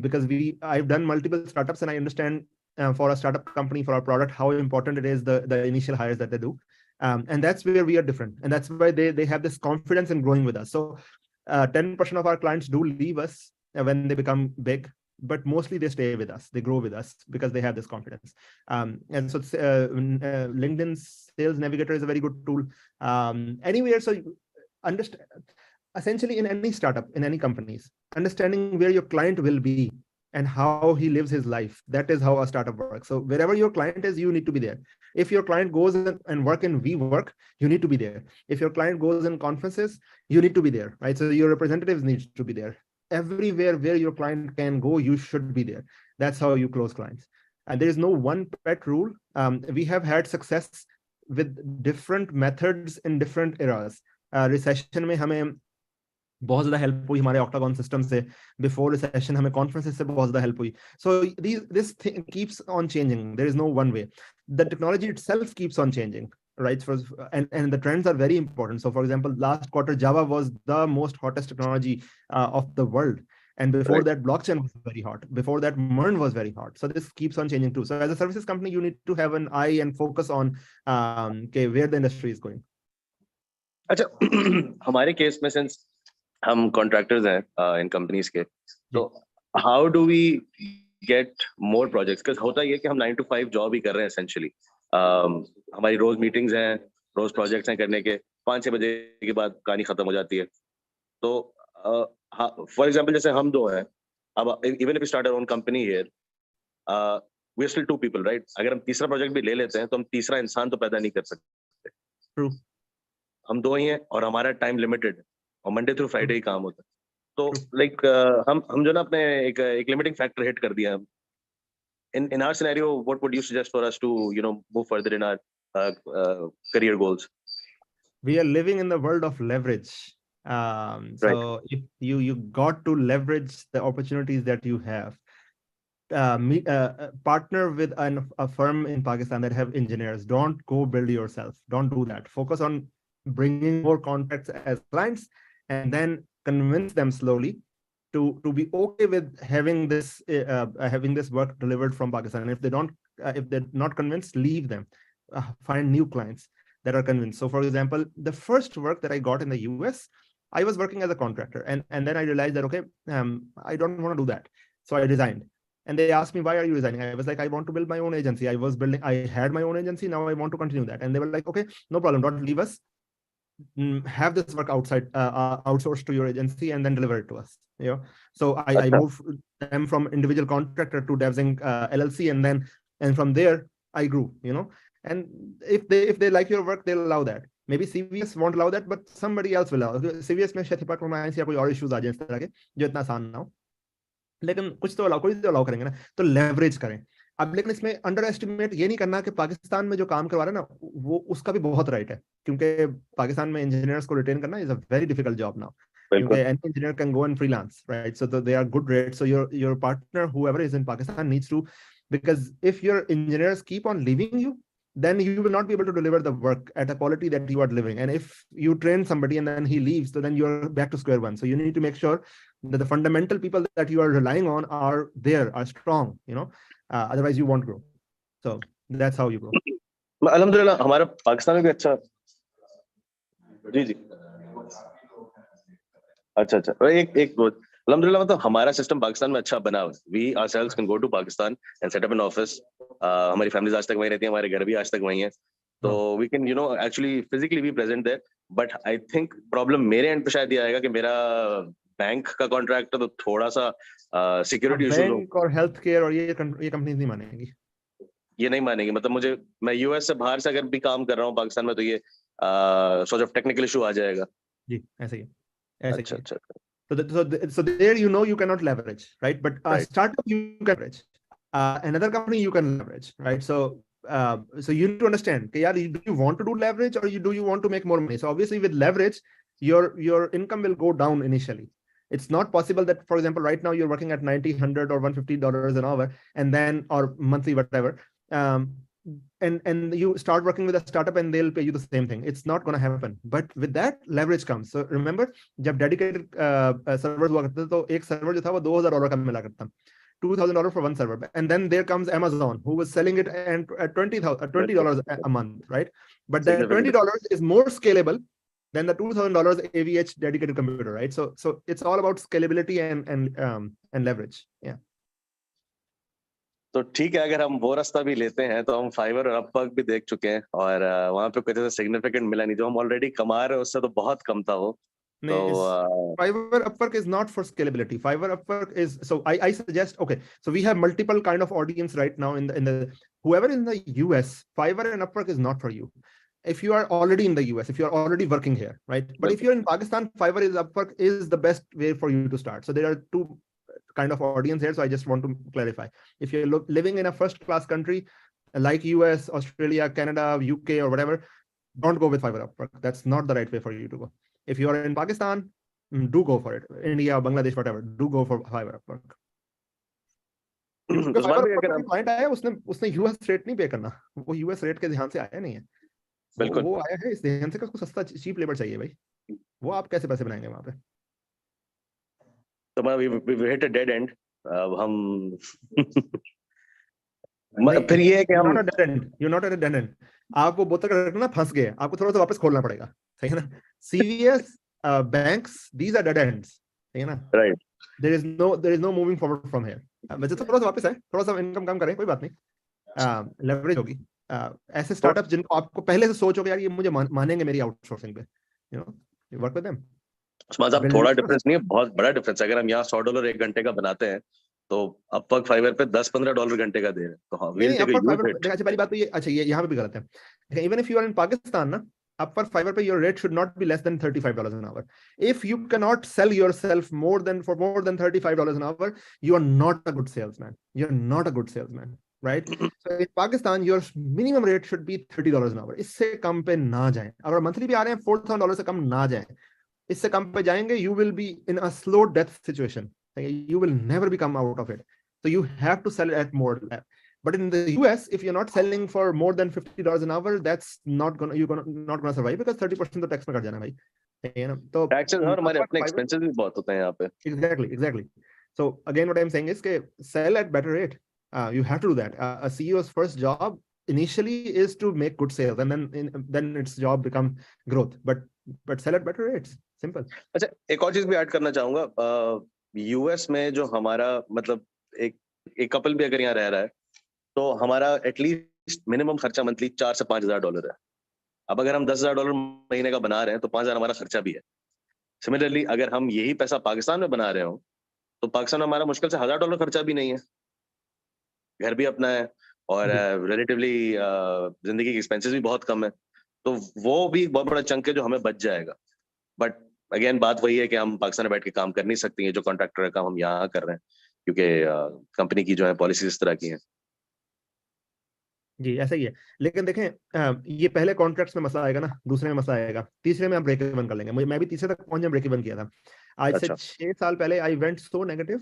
because I've done multiple startups, and I understand for a startup company, for our product, how important it is the initial hires that they do. And that's where we are different, and that's why they have this confidence in growing with us. So 10% of our clients do leave us when they become big, but mostly they stay with us. They grow with us because they have this confidence. And so LinkedIn Sales Navigator is a very good tool. Anywhere, so you understand, essentially in any startup, in any companies, understanding where your client will be and how he lives his life. That is how a startup works. So wherever your client is, you need to be there. If your client goes and work in WeWork, you need to be there. If your client goes in conferences, you need to be there, right? So your representatives need to be there. Everywhere where your client can go, you should be there. That's how you close clients. And there is no one pet rule. We have had success with different methods in different eras. Recession में हमें बहुत ज़्यादा help हुई हमारे Octagon system से. Before recession हमें conferences से बहुत ज़्यादा help हुई. So this thing keeps on changing. There is no one way. The technology itself keeps on changing, right? And the trends are very important. So for example, last quarter, Java was the most hottest technology of the world. And before that, blockchain was very hot. Before that, MERN was very hot. So this keeps on changing too. So as a services company, you need to have an eye and focus on where the industry is going. अच्छा, हमारे case में since हम contractors हैं in companies के, so how do we get more projects? Because होता ये कि हम 9 to 5 job ही कर रहे हैं essentially. हमारी रोज मीटिंग्स हैं, रोज प्रोजेक्ट्स हैं करने के, 5-6 बजे के बाद कहानी खत्म हो जाती है. तो फॉर एग्जांपल जैसे हम दो हैं, अब even if we start our own company here, we are still 2 people, right? अगर हम तीसरा प्रोजेक्ट भी ले लेते हैं तो हम तीसरा इंसान तो पैदा नहीं कर सकते. True. हम 2 ही हैं और हमारा टाइम लिमिटेड, और मंडे थ्रू फ्राइडे ही काम होता है. तो लाइक हम जो ना अपने एक लिमिटिंग फैक्टर हिट कर दिया. In our scenario, what would you suggest for us to, move further in our career goals? We are living in the world of leverage. So if you got to leverage the opportunities that you have. Partner with a firm in Pakistan that have engineers. Don't go build yourself. Don't do that. Focus on bringing more contacts as clients, and then convince them slowly to be okay with having this work delivered from Pakistan. And if they're not convinced, leave them. Find new clients that are convinced. So for example, the first work that I got in the US, I was working as a contractor, and then I realized that, okay, I don't want to do that. So I resigned. And they asked me, why are you resigning? I was like, I want to build my own agency. I had my own agency. Now I want to continue that. And they were like, okay, no problem. Don't leave us. have this work outside, outsourced to your agency and then deliver it to us. You know, so I moved them from individual contractor to DevZing LLC, and from there I grew. You know, and if they like your work, they'll allow that. Maybe CVS won't allow that, but somebody else will allow. CVS में शायद compliance या कोई और issues आ जाए इस तरह के जो इतना आसान ना हो, लेकिन कुछ तो अलाउ, कोई तो अलाउ करेंगे ना, तो लेवरेज करें। अब लेकिन इसमें अंडर एस्टिमेट ये नहीं करना कि पाकिस्तान में जो काम करवा रहा है ना, वो उसका भी बहुत राइट है, क्योंकि पाकिस्तान में इंजीनियर्स को रिटेन करना is a very difficult job now, क्योंकि any engineer can go and freelance, right? So they are good rate, so your partner whoever is in Pakistan needs to, because if your engineers keep on leaving you, then you will not be able to deliver the work at a quality that you are delivering. And if you train somebody and then he leaves, so then you're back to square one. So you need to make sure that the fundamental people that you are relying on are there, are strong, you know, otherwise you won't grow. So that's how you grow. अल्हम्दुलिल्लाह हमारा पाकिस्तान में भी अच्छा, जी जी, अच्छा एक अल्हम्दुलिल्लाह, मतलब हमारा सिस्टम पाकिस्तान में अच्छा बना हुआ है। We ourselves can go to Pakistan and set up an office. हमारी फैमिलीज आज तक वहीं रहती हैं, हमारे घर भी आज तक वहीं हैं, तो we can actually physically be present there. But I think problem मेरे एंड पे शायद ये आएगा कि मेरा बैंक का कॉन्ट्रैक्ट है, तो थोड़ा सा सिक्योरिटी इशू, बैंक और हेल्थ केयर और ये कंपनीज नहीं मानेंगी, ये नहीं मानेंगी। मतलब मैं यूएस से बाहर से अगर भी काम कर रहा हूँ पाकिस्तान में, तो ये सॉर्ट ऑफ टेक्निकल इशू आ जाएगा। जी ऐसे ही, ऐसे ही। अच्छा। So there you cannot leverage, right? But a startup you can leverage, another company you can leverage, right? So you need to understand, do you want to do leverage or do you want to make more money? So obviously with leverage, your income will go down initially. It's not possible that, for example, right now you're working at $90, $100 or $150 an hour, and then, or monthly, whatever. And you start working with a startup and they'll pay you the same thing. It's not going to happen. But with that, leverage comes. So remember, जब dedicated servers हुआ करते थे, तो एक server जो था वो $2,000 का मिला करता, $2,000 for one server. And then there comes Amazon, who was selling it at $20 a month, right? But the $20 is more scalable than the $2,000 AVH dedicated computer, right? So it's all about scalability and leverage. Yeah. तो ठीक है, अगर हम वो रास्ता भी लेते हैं तो हम फाइवर और अपवर्क भी देख चुके हैं, और वहां पे कुछ ऐसा सिग्निफिकेंट मिला नहीं। जो हम ऑलरेडी कमा रहे हैं उससे तो बहुत कम था वो। तो Fiverr, Upwork is not for scalability. Fiverr, Upwork is, so I suggest, okay, so we have multiple kind of audience right now in the whoever in the US, Fiverr and Upwork is not for you. If you are already in the US, if you are already working here, right? But if you're in Pakistan, Fiverr is Upwork is the best way for you to start. So there are two kind of audience here. So I just want to clarify. If you're living in a first class country like US, Australia, Canada, UK, or whatever, don't go with Fiverr, Upwork. That's not the right way for you to go. If you are in Pakistan, do go for it. India, Bangladesh, whatever, do go for Fiverr, Upwork. Client आया, उसने US rate नहीं पे करना, वो US rate के ध्यान से आया नहीं है, बिल्कुल वो आया है इस ध्यान से कि उसको सस्ता चीप लेबर चाहिए भाई। वो आप कैसे पैसे बनाएंगे वहां पे? तो we hit a dead end. हम फिर ये है कि हम you're not at a dead end. आप वो बोतल का रखना फंस गए, आपको थोड़ा सा वापस खोलना पड़ेगा, सही है ना? CVS, banks, these are dead ends, सही है ना? Right. There is no moving forward from here. वैसे थोड़ा सा वापस है, थोड़ा सा इनकम कम करें, कोई बात नहीं, लेवरेज होगी। ऐसे स्टार्टअप जिनको आपको पहले से सोचोगे यार ये मुझे मानेंगे मेरी आउटसोर्सिंग पे, you know, you work with them. साहब थोड़ा डिफरेंस नहीं है, बहुत बड़ा डिफरेंस है। अगर हम यहाँ $100 एक घंटे का बनाते हैं, तो अपवर्क फाइवर पे $10-15 घंटे का दे रहे हैं। तो हाँ, अच्छा पहली बात तो ये, अच्छा ये यहाँ पे भी गलत है। Even if you are in Pakistan ना, Upwork, Fiverr पे your rate should not be less than $35 an hour. If you cannot sell yourself for more than $35 an hour, you are not a good salesman. You're not a good salesman, right? So in Pakistan, your minimum rate should be $30 an hour. इससे कम पे ना जाएं। अगर monthly भी आ रहे हैं $4,000 से कम ना जाएं। इससे कम पे जाएंगे, you will be in a slow death situation. You will never become out of it. So you have to sell at more. But in the US, if you're not selling for more than $50 an hour, that's not gonna survive, because 30% तो tax में cut जाना भाई, है ना? तो taxes और हमारे अपने एक्सपेंसेस भी बहुत होते हैं यहाँ पे। Exactly. So again, what I'm saying is कि sell at better rate. You have to do that. A CEO's first job initially is to make good sales, and then its job become growth. But sell at better rates. Simple. अच्छा, एक और चीज भी add करना चाहूंगा। US में जो हमारा मतलब एक कपल भी अगर यहाँ रह रहा है, तो हमारा एटलीस्ट मिनिमम खर्चा मंथली $4,000 से $5,000 है। अब अगर हम $10,000 महीने का बना रहे हैं तो 5,000 हमारा खर्चा भी है। सिमिलरली अगर हम यही पैसा पाकिस्तान में बना रहे हो तो पाकिस्तान में हमारा मुश्किल से $1,000 खर्चा भी नहीं है, घर भी अपना है और रिलेटिवली जिंदगी के एक्सपेंसेस भी बहुत कम है, तो वो भी एक बहुत बड़ा चंक है जो हमें बच जाएगा। बट अगेन बात वही है कि हम पाकिस्तान में बैठ के काम कर नहीं सकते हैं, जो कॉन्ट्रैक्टर का काम हम यहाँ कर रहे हैं, क्योंकि कंपनी की जो है पॉलिसी इस तरह की है। जी ऐसा ही है, लेकिन देखें ये पहले कॉन्ट्रैक्ट्स में मसला आएगा ना, दूसरे में मसला आएगा, तीसरे में हम ब्रेक इवन कर लेंगे। मैं भी तीसरे तक पहुंच ब्रेक इवन किया था। आज से 6 साल पहले I went so negative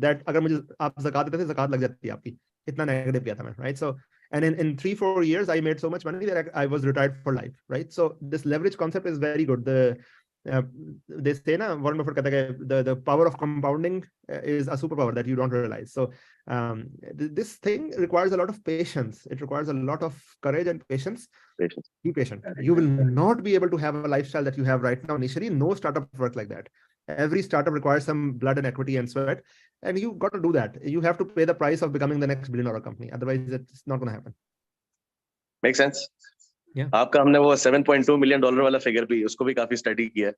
that अगर मुझे आप ज़कात देते थे, ज़कात लग जाती है आपकी, इतना नेगेटिव किया था मैं, right? So and in 3-4 years I made so much money that I was retired for life, right? So this leverage concept is very good. They say na, Warren Buffett कहता है कि the power of compounding is a superpower that you don't realize. So this thing requires a lot of patience. It requires a lot of courage and patience. Be patient. You will not be able to have a lifestyle that you have right now initially. No startup works like that. Every startup requires some blood and equity and sweat, and you got to do that. You have to pay the price of becoming the next billion-dollar company. Otherwise, it's not going to happen. Make sense? Yeah. आपका हमने वो $7.2 million वाला figure भी उसको भी काफी study किया है.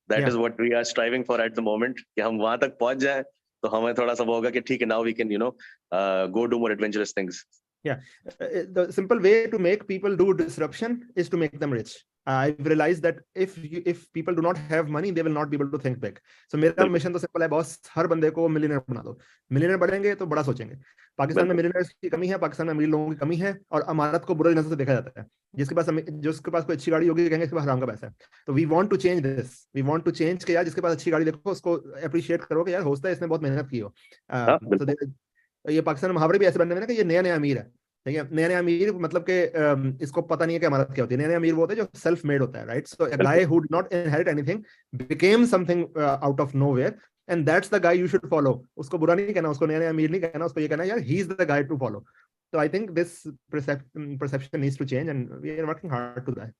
That is what we are striving for at the moment. कि हम वहां तक पहुंच जाए तो हमें थोड़ा सा वो होगा कि ठीक है, now we can go do more adventurous things. Yeah, the simple way to make people do disruption is to make them rich. I've realized that if people do not have money, they will not be able to think big. So मेरा mission तो simple है boss, हर बंदे को millionaire बना दो। Millionaire बढ़ेंगे तो बड़ा सोचेंगे। पाकिस्तान में मिलियनर्स की कमी है, पाकिस्तान में अमीर लोगों की कमी है, और अमानत को बुरी नजर से देखा जाता है। जिसके पास कोई अच्छी गाड़ी होगी कहेंगे इसके पास हराम का पैसा है। तो we want to change this, we want to change कि यार जिसके पास अच्छी गाड़ी देखो उसको अप्रिशिएट करो कि यार होता है इसने बहुत मेहनत की हो। तो ये पाकिस्तान में मुहावरे भी ऐसे बनने में ना कि ये नया नया अमीर है, ठीक है? नया नया अमीर मतलब कि इसको पता नहीं है कि अमानत क्या होती है। नया नया अमीर वो होता है जो सेल्फ मेड होता है, right? So a guy who did not inherit anything became something out of nowhere, and that's the guy you should follow. उसको बुरा नहीं कहना, उसको नया नया अमीर नहीं कहना, उसको ये कहना यार he is the guy to follow. So I think this perception needs to change, and we are working hard to that.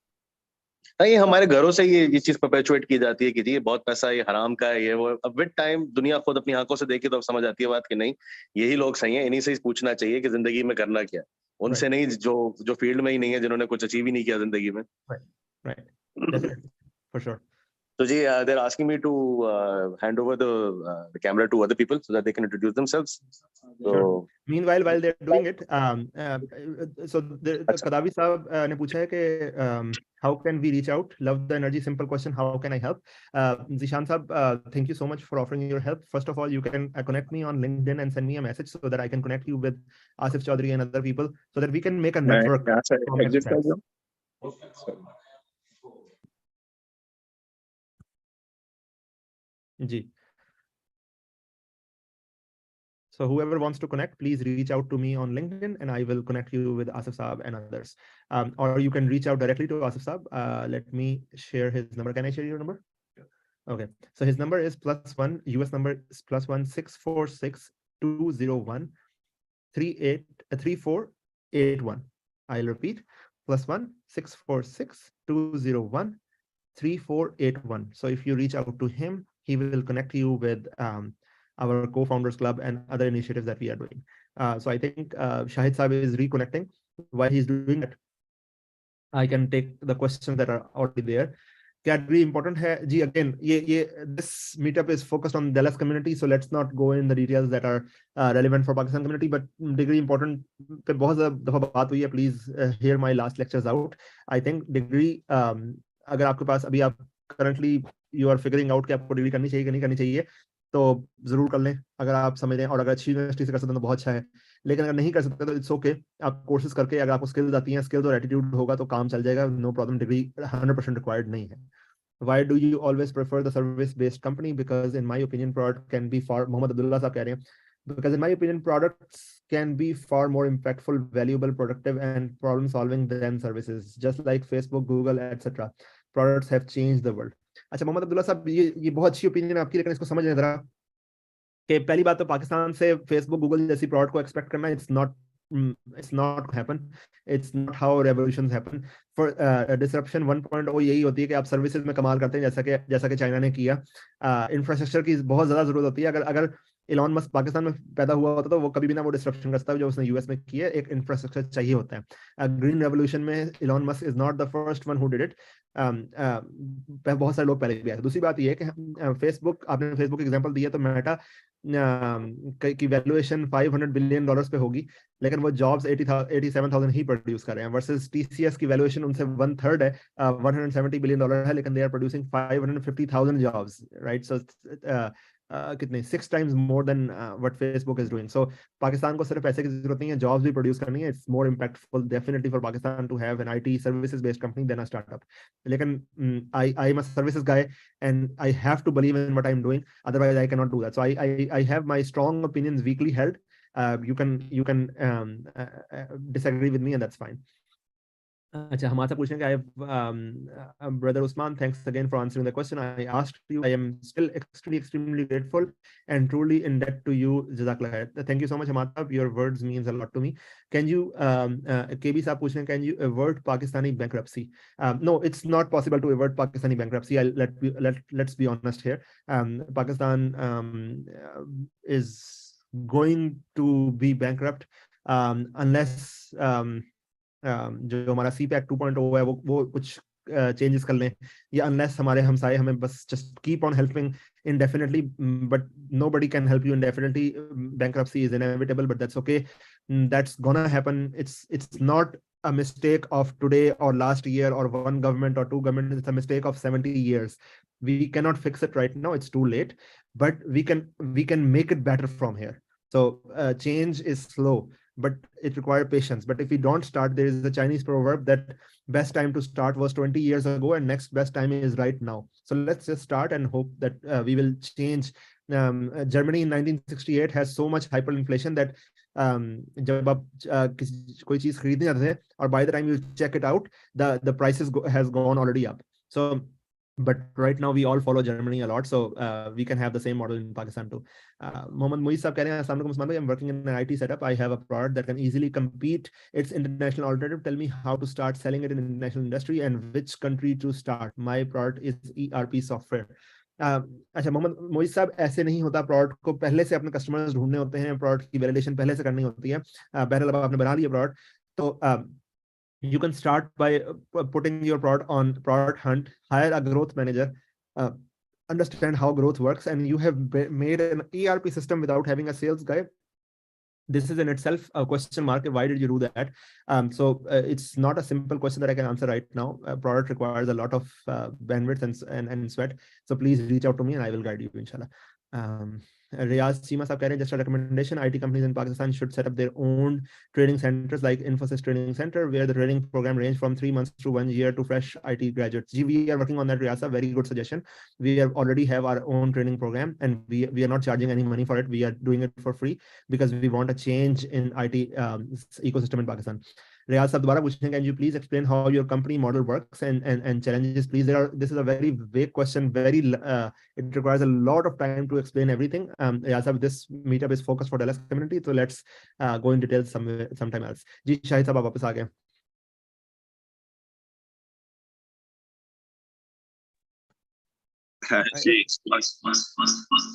ये हमारे घरों से ये चीज परपेचुएट की जाती है कि जी बहुत पैसा ये हराम का है, ये वो। अब विद टाइम दुनिया खुद अपनी आंखों से देखे तो समझ आती है बात कि नहीं, यही लोग सही हैं, इन्हीं से ही पूछना चाहिए कि जिंदगी में करना क्या है, उनसे नहीं जो फील्ड में ही नहीं है, जिन्होंने कुछ अचीव ही नहीं किया जिंदगी में। Right. Definitely. For sure. So ji, they're asking me to hand over the camera to other people so that they can introduce themselves. So meanwhile, while they're doing it, so the Kadavi Saab ने पूछा है कि how can we reach out? Love the energy. Simple question. How can I help? Zishan Saab, thank you so much for offering your help. First of all, you can connect me on LinkedIn and send me a message so that I can connect you with Asif Chaudhary and other people so that we can make a network. Ji. So whoever wants to connect, please reach out to me on LinkedIn and I will connect you with Asif Saab and others. Or you can reach out directly to Asif Saab. Let me share his number. Can I share your number? Okay. So his number is +1, US number is +1 646 201 3481. I'll repeat, +1 646 201 3481. So if you reach out to him, he will connect you with our co-founders club and other initiatives that we are doing. So I think Shahid Saab is reconnecting. While he's doing that, I can take the questions that are already there. क्या degree important है जी? Again, this meetup is focused on Dallas community, so let's not go in the details that are relevant for Pakistan community. But degree important पे बहुत दफा बात हुई है. Please hear my last lectures out. I think degree अगर आपके पास अभी आप currently you are figuring out कि आपको डिग्री करनी चाहिए कि नहीं करनी चाहिए, तो जरूर कर लें अगर आप समझ रहे हैं, और अगर अच्छी यूनिवर्सिटी से कर सकते हैं तो बहुत अच्छा है। लेकिन अगर नहीं कर सकते तो इट्स ओके, आप कोर्सेज करके अगर आपको स्किल्स आती हैं, स्किल्स और एटीट्यूड होगा तो काम चल जाएगा, नो प्रॉब्लम। डिग्री 100% रिक्वायर्ड नहीं है। Why do you always prefer the service-based company? Because in my opinion, product can be far. Mohammad Abdullah साहब कह रहे हैं, because in my opinion, products can be far more impactful, valuable, productive, and problem-solving than services. Just like Facebook, Google, etc. Products have changed the world. अच्छा मोहम्मद अब्दुल्ला साहब, ये बहुत अच्छी opinion है आपकी, लेकिन इसको समझ लें जरा कि पहली बात तो पाकिस्तान से फेसबुक गूगल जैसी प्रोडक्ट को एक्सपेक्ट करना, it's not happen, it's not how revolutions happen. For disruption 1.0 यही होती है कि आप सर्विसेज में कमाल करते हैं, जैसा कि चाइना ने किया। इंफ्रास्ट्रक्चर की बहुत ज्यादा जरूरत होती है। अगर इलॉन मस्क पाकिस्तान में पैदा हुआ होता तो वो कभी भी ना वो डिस्ट्रप्शन करता जो उसने यूएस में किया। एक इंफ्रास्ट्रक्चर चाहिए होता है। ग्रीन रेवोल्यूशन में Elon Musk is not the first one who did it. बहुत सारे लोग पहले भी आए। दूसरी बात ये है कि फेसबुक, आपने फेसबुक एग्जांपल दिया, तो मेटा की वैल्यूएशन $500 बिलियन पे होगी, लेकिन वो जॉब्स 87,000 ही प्रोड्यूस कर रहे हैं, वर्सेस टीसीएस की वैल्यूएशन उनसे 1/3 है, $170 बिलियन है, लेकिन they are producing 550,000 jobs, right? So कितने 6 times more than what Facebook is doing. So Pakistan को सिर्फ पैसे की जरूरत नहीं है, जॉब्स भी प्रोड्यूस करनी है। It's more impactful definitely for Pakistan to have an IT services based company than a startup. लेकिन I am a services guy and I have to believe in what I'm doing, otherwise I cannot do that. So I have my strong opinions weakly held. You can disagree with me, and that's fine. अच्छा, हम आपसे पूछेंगे, I have brother Usman, thanks again for answering the question I asked you. I am still extremely grateful and truly in debt to you. Jazakallah khair. Thank you so much, Hamad. Your words means a lot to me. Can you, KB साहब पूछ रहे हैं, can you avert Pakistani bankruptcy? No, it's not possible to avert Pakistani bankruptcy. Let's be honest here. Pakistan is going to be bankrupt unless जो हमारा CPAC 2.0 है वो कुछ changes कर लें, या अनलेस हमारे हमसाए हमें बस just keep on helping indefinitely, but nobody can help you indefinitely. Bankruptcy is inevitable, but that's okay. That's gonna happen. It's not a mistake of today or last year or one government or two governments. It's a mistake of 70 years. We cannot fix it right now. It's too late, but we can make it better from here. So change is slow, but it requires patience. But if we don't start, there is a Chinese proverb that best time to start was 20 years ago and next best time is right now. So let's just start and hope that we will change. Germany in 1968 has so much hyperinflation that जब आप कोई चीज खरीदने जाते थे और by the time you check it out, the prices has gone already up. So but right now we all follow Germany a lot, so we can have the same model in Pakistan too. Mohammad Muiz साहब कह रहे हैं, अस्सलाम वालेकुम उस्मान भाई, I'm working in an IT setup. I have a product that can easily compete its international alternative. Tell me how to start selling it in international industry and which country to start. My product is ERP software. अच्छा मोहम्मद मोइज साहब, ऐसे नहीं होता। Product को पहले से अपने customers ढूंढने होते हैं, प्रोडक्ट की वैलिडेशन पहले से करनी होती है। पहले आपने बना लिया प्रोडक्ट, तो you can start by putting your product on Product Hunt, hire a growth manager, understand how growth works, and you have made an ERP system without having a sales guy. This is in itself a question mark. Why did you do that? So it's not a simple question that I can answer right now. Product requires a lot of bandwidth and sweat. So please reach out to me and I will guide you, inshallah. Riyaz Seema साहब कह रहे हैं, just a recommendation, IT companies in Pakistan should set up their own training centers like Infosys Training Center, where the training program range from 3 months to 1 year to fresh IT graduates. We are working on that, Riyaz, very good suggestion. We already have our own training program and we are not charging any money for it. We are doing it for free because we want a change in IT ecosystem in Pakistan. Riyaz साहब दोबारा पूछेंगे, can you please explain how your company model works and challenges, please? This is a very vague question, it requires a lot of time to explain everything. Riyaz साहब, this meetup is focused for Dallas community, so let's go in details sometime else. जी शाहिद साहब, आप वापस आ गए।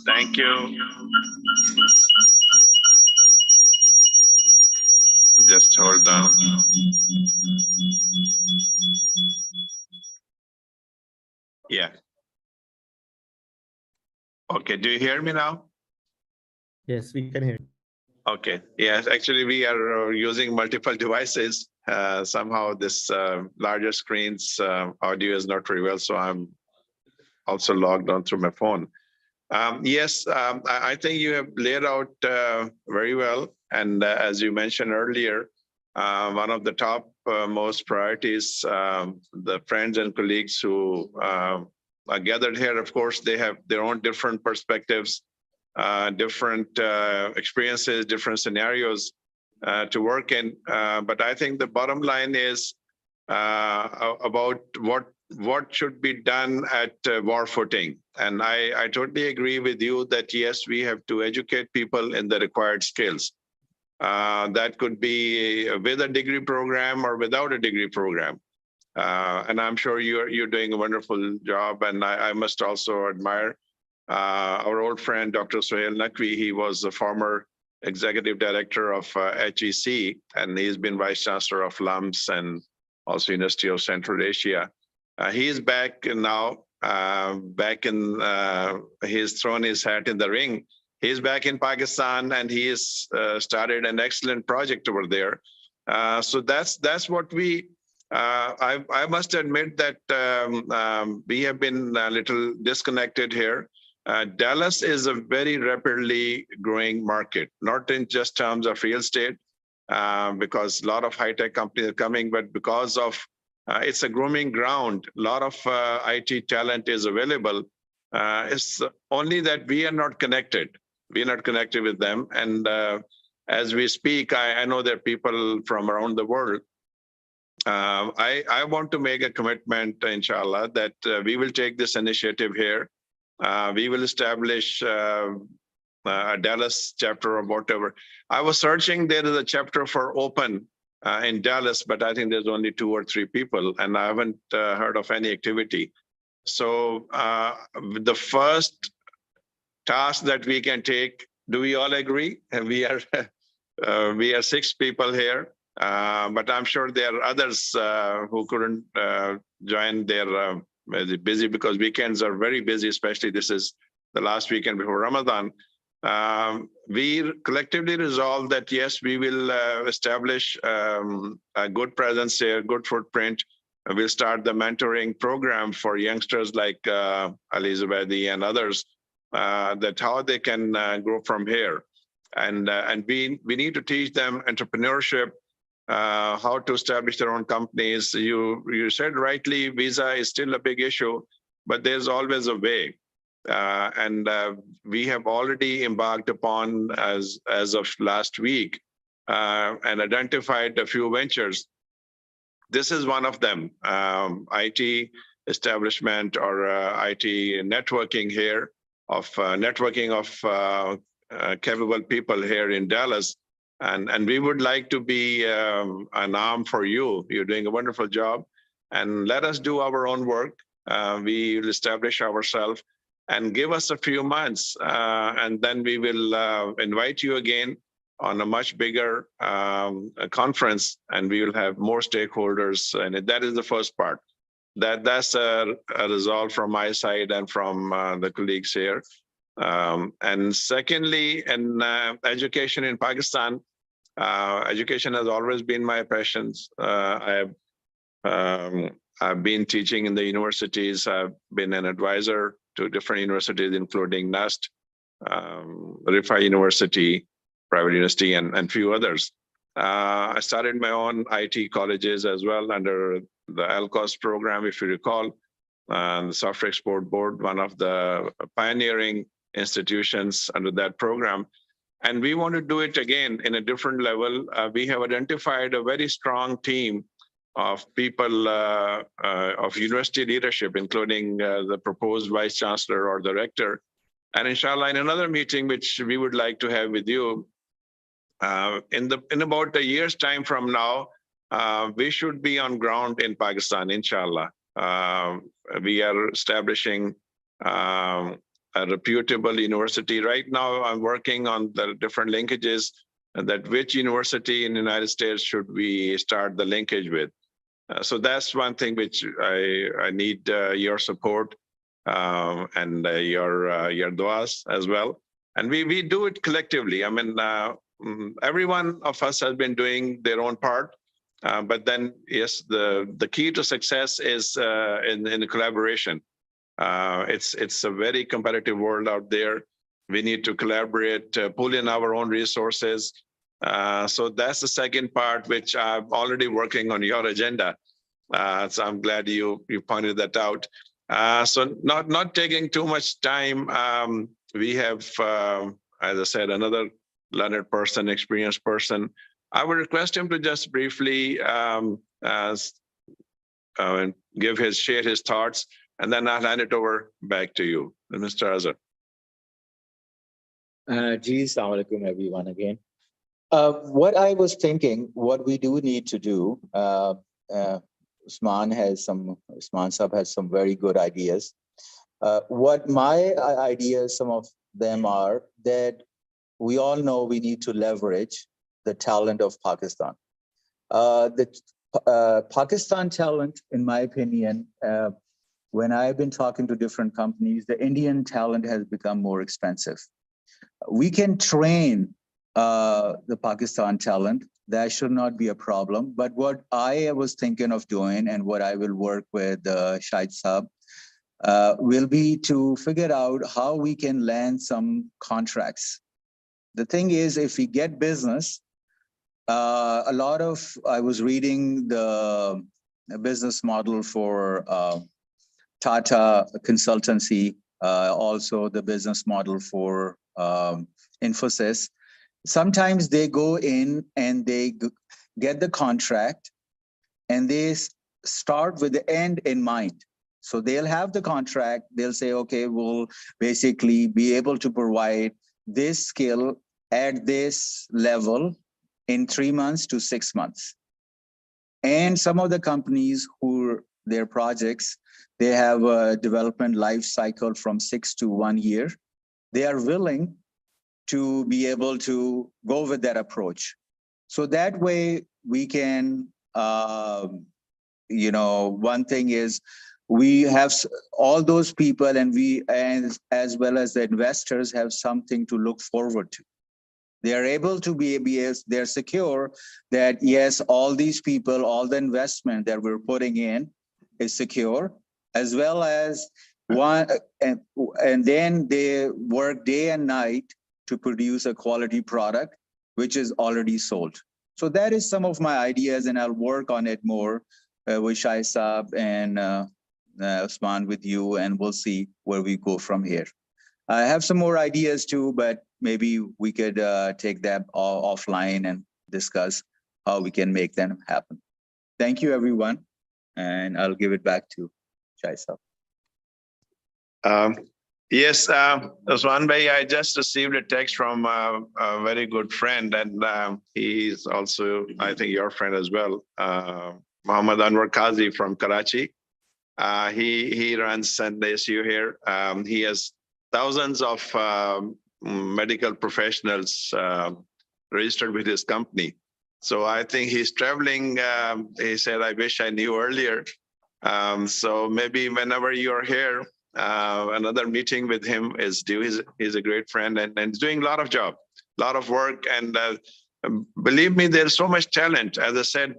Thank you. Just hold on. Yeah. Okay, do you hear me now? Yes, we can hear you. Okay, yes, actually we are using multiple devices. Somehow this larger screen's audio is not very well, so I'm also logged on through my phone. Yes, I think you have laid out very well. And as you mentioned earlier, one of the top most priorities, the friends and colleagues who are gathered here, of course, they have their own different perspectives, different experiences, different scenarios to work in. But I think the bottom line is about what should be done at war footing. And I totally agree with you that, yes, we have to educate people in the required skills. That could be with a degree program or without a degree program. And I'm sure you're doing a wonderful job. And I must also admire Our old friend, Dr. Sohail Naqvi, he was the former executive director of HEC, and he's been vice chancellor of LUMS and also University of Central Asia. He is back now, he's thrown his hat in the ring. He's back in Pakistan, and he has started an excellent project over there. So that's what we. I must admit that we have been a little disconnected here. Dallas is a very rapidly growing market, not in just terms of real estate, because a lot of high-tech companies are coming, but because of it's a grooming ground. A lot of IT talent is available. It's only that we are not connected. We are not connected with them. And as we speak, I know there are people from around the world. I want to make a commitment, inshallah, that we will take this initiative here. We will establish a Dallas chapter or whatever. I was searching, there is a chapter for open in Dallas, but I think there's only 2 or 3 people, and I haven't heard of any activity. So the first task that we can take, do we all agree? And we are 6 people here, but I'm sure there are others who couldn't join. They're busy because weekends are very busy, especially this is the last weekend before Ramadan. We collectively resolved that, yes, we will establish a good presence here, good footprint. We'll start the mentoring program for youngsters like Ali Zubaidi and others, that how they can grow from here. And we need to teach them entrepreneurship, how to establish their own companies. You said rightly, visa is still a big issue, but there's always a way. And we have already embarked upon, as of last week, and identified a few ventures. This is one of them, IT establishment or IT networking here, of networking of capable people here in Dallas. And we would like to be an arm for you. You're doing a wonderful job. And let us do our own work. We will establish ourselves and give us a few months. And then we will invite you again on a much bigger conference, and we will have more stakeholders. And that is the first part. That's a resolve from my side and from the colleagues here. And secondly, in education in Pakistan, education has always been my passion. I've been teaching in the universities. I've been an advisor to different universities, including NUST, Rifai University, Private University, and few others. I started my own IT colleges as well under the ALCOS program, if you recall, the Software Export Board, one of the pioneering institutions under that program. And we want to do it again in a different level. We have identified a very strong team of people of university leadership, including the proposed vice chancellor or the rector. And inshallah, in another meeting, which we would like to have with you, in about a year's time from now, we should be on ground in Pakistan, inshallah. We are establishing a reputable university. Right now, I'm working on the different linkages, that which university in the United States should we start the linkage with. So that's one thing which I need your support and your duas as well. And we do it collectively. I mean, every one of us has been doing their own part. But then, yes, the key to success is in the collaboration. It's a very competitive world out there. We need to collaborate, pull in our own resources. So that's the second part, which I'm already working on your agenda. So I'm glad you pointed that out. So not taking too much time. We have, as I said, another learned person, experienced person. I would request him to just briefly share his thoughts, and then I'll hand it over back to you, Mr. Azhar. Assalamu alaikum, everyone, again. What I was thinking, what we do need to do, Usman Sahab has some very good ideas. What my ideas, some of them are that we all know we need to leverage the talent of Pakistan. The Pakistan talent, in my opinion, when I've been talking to different companies, the Indian talent has become more expensive. We can train the Pakistan talent. That should not be a problem. But what I was thinking of doing and what I will work with Shahid Saab will be to figure out how we can land some contracts. The thing is, if we get business, a lot of, I was reading the business model for Tata Consultancy, also the business model for Infosys. Sometimes they go in and they get the contract and they start with the end in mind. So they'll have the contract, they'll say, okay, we'll basically be able to provide this skill at this level in 3 months to 6 months. And some of the companies who their projects, they have a development life cycle from 6 to 1 year. They are willing to be able to go with that approach. So that way we can, one thing is we have all those people and we, as well as the investors, have something to look forward to. They are able to they're secure that yes, all these people, all the investment that we're putting in is secure, as well as one, and then they work day and night to produce a quality product, which is already sold. So that is some of my ideas, and I'll work on it more with Shahid Saab and Usman with you, and we'll see where we go from here. I have some more ideas too, but maybe we could take them offline and discuss how we can make them happen. Thank you, everyone. And I'll give it back to Shahid Saab. Yes, Usman Bhai, I just received a text from a very good friend, and he's also, I think, your friend as well, Muhammad Anwar Qazi from Karachi. He runs an SU here. He has thousands of medical professionals registered with his company. So I think he's traveling. He said, I wish I knew earlier. So maybe whenever you're here, another meeting with him is due. He's a great friend and he's doing a lot of job, a lot of work. And believe me, there's so much talent. As I said,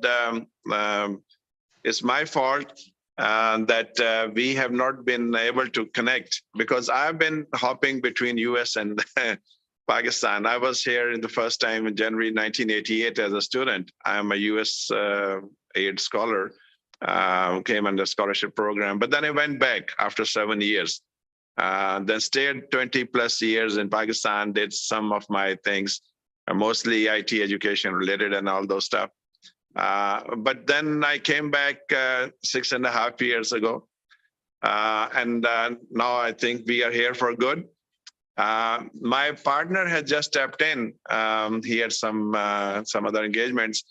it's my fault that we have not been able to connect, because I've been hopping between US and Pakistan. I was here in the first time in January 1988 as a student. I'm a US aid scholar. Came under scholarship program, but then I went back after 7 years. Then stayed 20 plus years in Pakistan, did some of my things, mostly IT education related and all those stuff. But then I came back 6.5 years ago. And now I think we are here for good. My partner had just stepped in. He had some other engagements.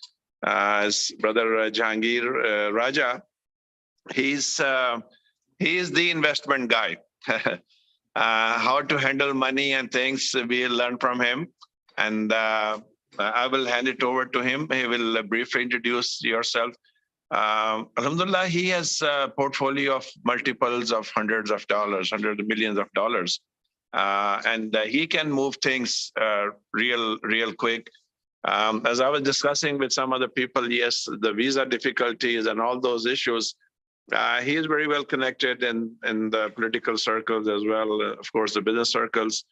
His brother Jahangir Raja, he's the investment guy. How to handle money and things, we learn from him. And I will hand it over to him. He will briefly introduce yourself. Alhamdulillah, he has a portfolio of multiples of hundreds of millions of dollars. And he can move things real quick. As I was discussing with some other people, yes, the visa difficulties and all those issues, he is very well connected in the political circles as well, of course, the business circles.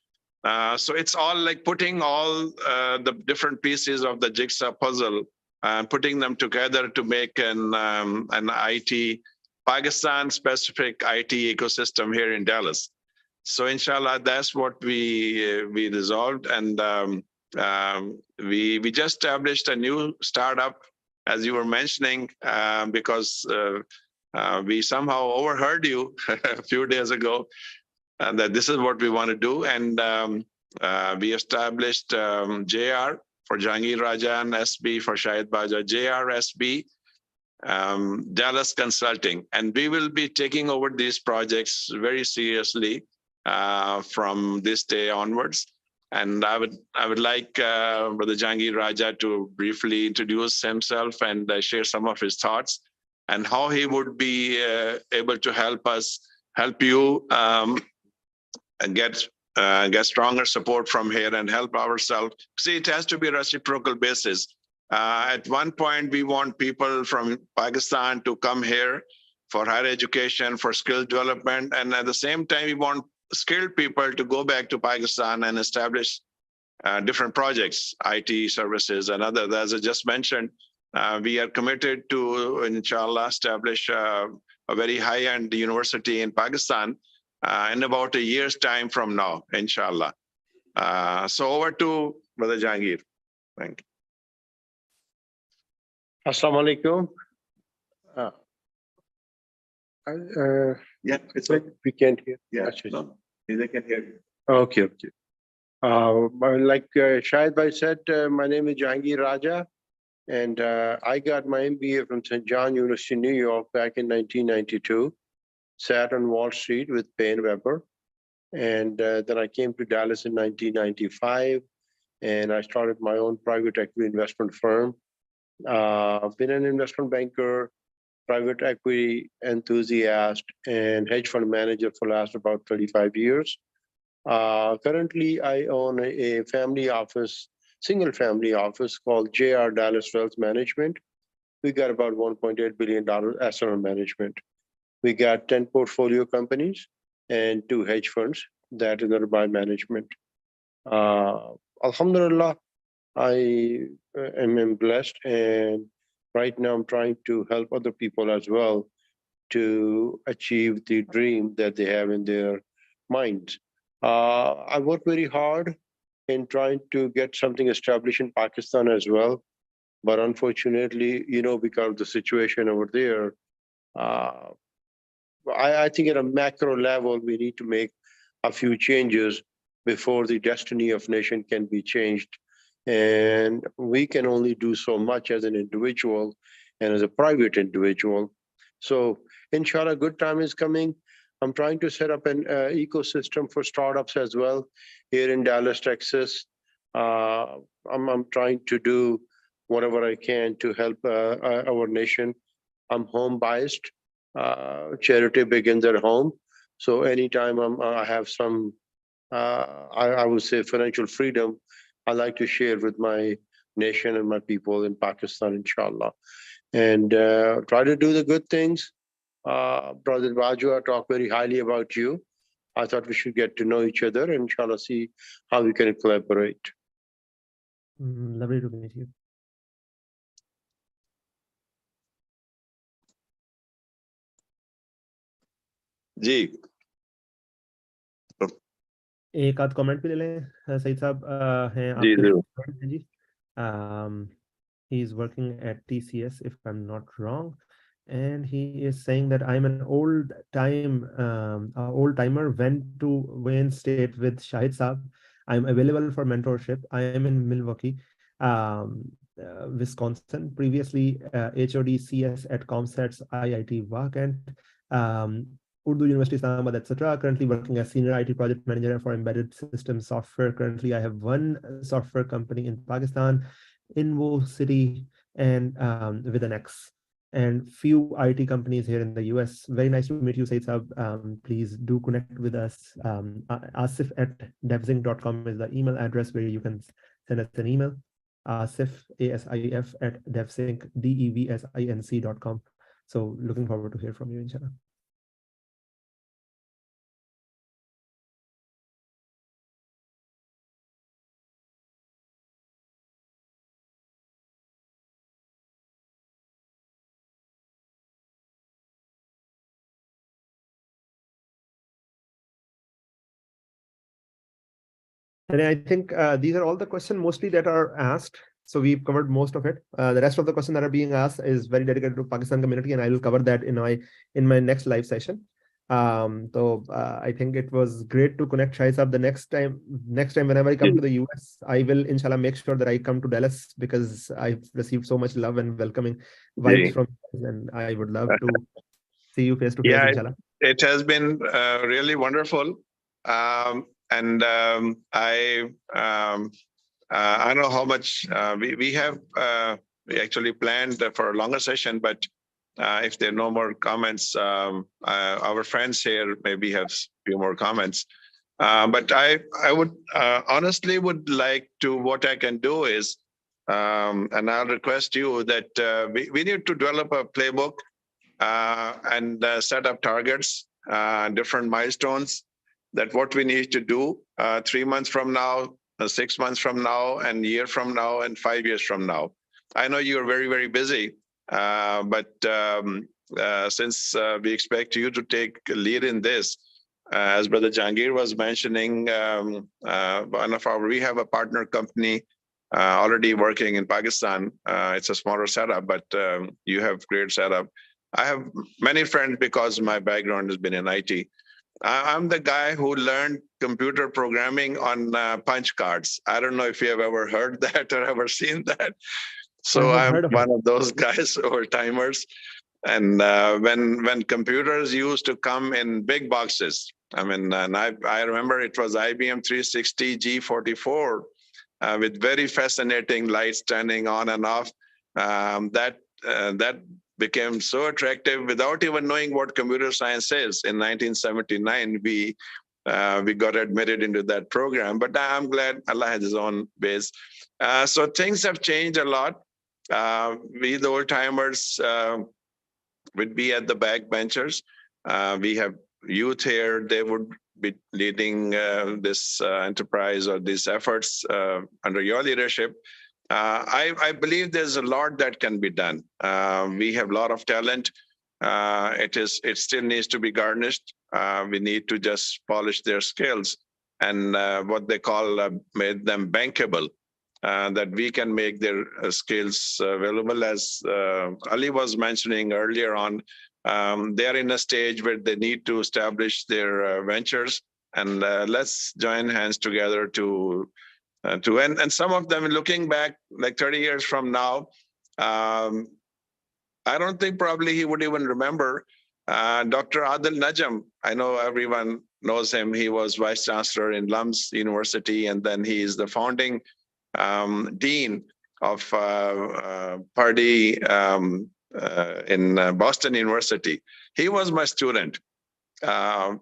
So it's all like putting all the different pieces of the jigsaw puzzle and putting them together to make an IT, Pakistan-specific IT ecosystem here in Dallas. So inshallah, that's what we resolved. And we just established a new startup, as you were mentioning, because we somehow overheard you a few days ago, and that this is what we want to do. And we established JR for Jahangir Raja and SB for Shahid Baja, JRSB. Dallas Consulting, and we will be taking over these projects very seriously from this day onwards. And I would like Brother Jahangir Raja to briefly introduce himself and share some of his thoughts and how he would be able to help you and get stronger support from here and help ourselves. See, it has to be a reciprocal basis. At one point, we want people from Pakistan to come here for higher education, for skill development. And at the same time, we want skilled people to go back to Pakistan and establish different projects, IT services and others. As I just mentioned, we are committed to, inshallah, establish a very high-end university in Pakistan in about a year's time from now, inshallah. So over to Brother Jahangir. Thank you. Assalamu alaikum. Yeah, it's okay. We can't hear. Yeah, Actually. no, they can hear you. Okay. Like Shahid Bhai said, my name is Jahangir Raja, and I got my MBA from St. John University, New York, back in 1992. Sat on Wall Street with Payne Webber, and then I came to Dallas in 1995, and I started my own private equity investment firm. I've been an investment banker, private equity enthusiast, and hedge fund manager for the last about 35 years. Currently, I own a family office, single family office called JR Dallas Wealth Management. We got about $1.8 billion asset under management. We got 10 portfolio companies and 2 hedge funds that is under my management. Alhamdulillah, I am blessed, and right now I'm trying to help other people as well to achieve the dream that they have in their minds. I work very hard in trying to get something established in Pakistan as well. But unfortunately, because of the situation over there, I think at a macro level, we need to make a few changes before the destiny of nation can be changed. And we can only do so much as an individual and as a private individual. So inshallah, good time is coming. I'm trying to set up an ecosystem for startups as well here in Dallas, Texas. I'm trying to do whatever I can to help our nation. I'm home biased. Charity begins at home. So anytime I have some, I would say, financial freedom, I like to share with my nation and my people in Pakistan, inshallah, and try to do the good things. Brother Bajwa talked very highly about you. I thought we should get to know each other and inshallah see how we can collaborate. Lovely to meet you. जी एक आध comment भी ले लें सईद साहब हैं जी आपके जी he is working at TCS if I'm not wrong, and he is saying that I'm an old timer, went to Wayne State with Shahid Saab. I'm available for mentorship. I am in Milwaukee, Wisconsin, previously HOD CS at ComStats IIT Wakant, Urdu University Islamabad, etc. Currently working as senior IT project manager for embedded system software. Currently, I have one software company in Pakistan, Invo City, and with an X, and few IT companies here in the US. Very nice to meet you, Said Saab. Please do connect with us. Asif@devzinc.com is the email address where you can send us an email. Asif, ASIF @devzinc, DEVSINC.com. So looking forward to hear from you, inshallah. And I think these are all the questions mostly that are asked. So we've covered most of it. The rest of the questions that are being asked is very dedicated to Pakistan community, and I will cover that in my next live session. I think it was great to connect, Shai Saab. The next time whenever I come to the US, I will inshallah make sure that I come to Dallas, because I've received so much love and welcoming vibes from you guys, and I would love to see you face to face, Yeah, inshallah. it has been really wonderful. I know how much we have. We actually planned for a longer session, but if there are no more comments, our friends here maybe have a few more comments. But I would honestly would like to, what I can do is, and I'll request you that we need to develop a playbook and set up targets, different milestones, that what we need to do 3 months from now, 6 months from now, and a year from now, and 5 years from now. I know you're very, very busy, but since we expect you to take lead in this, as Brother Jahangir was mentioning, we have a partner company already working in Pakistan. It's a smaller setup, but you have great setup. I have many friends because my background has been in IT. I'm the guy who learned computer programming on punch cards. I don't know if you have ever heard that or ever seen that. So I'm one of those guys, old timers. And when computers used to come in big boxes, I mean, and I remember it was IBM 360 G44 with very fascinating lights turning on and off. That became so attractive without even knowing what computer science is. In 1979, we got admitted into that program, but I'm glad Allah has his own ways. So things have changed a lot. We, the old timers, would be at the back benchers. We have youth here, they would be leading this enterprise or these efforts under your leadership. I believe there's a lot that can be done. We have a lot of talent. It still needs to be garnished. We need to just polish their skills and what they call made them bankable, that we can make their skills available. As Ali was mentioning earlier on, they're in a stage where they need to establish their ventures, and let's join hands together to and some of them, looking back like 30 years from now, I don't think probably he would even remember Dr. Adil Najam. I know everyone knows him. He was vice chancellor in Lums University, and then he is the founding dean of Pardee in Boston University. He was my student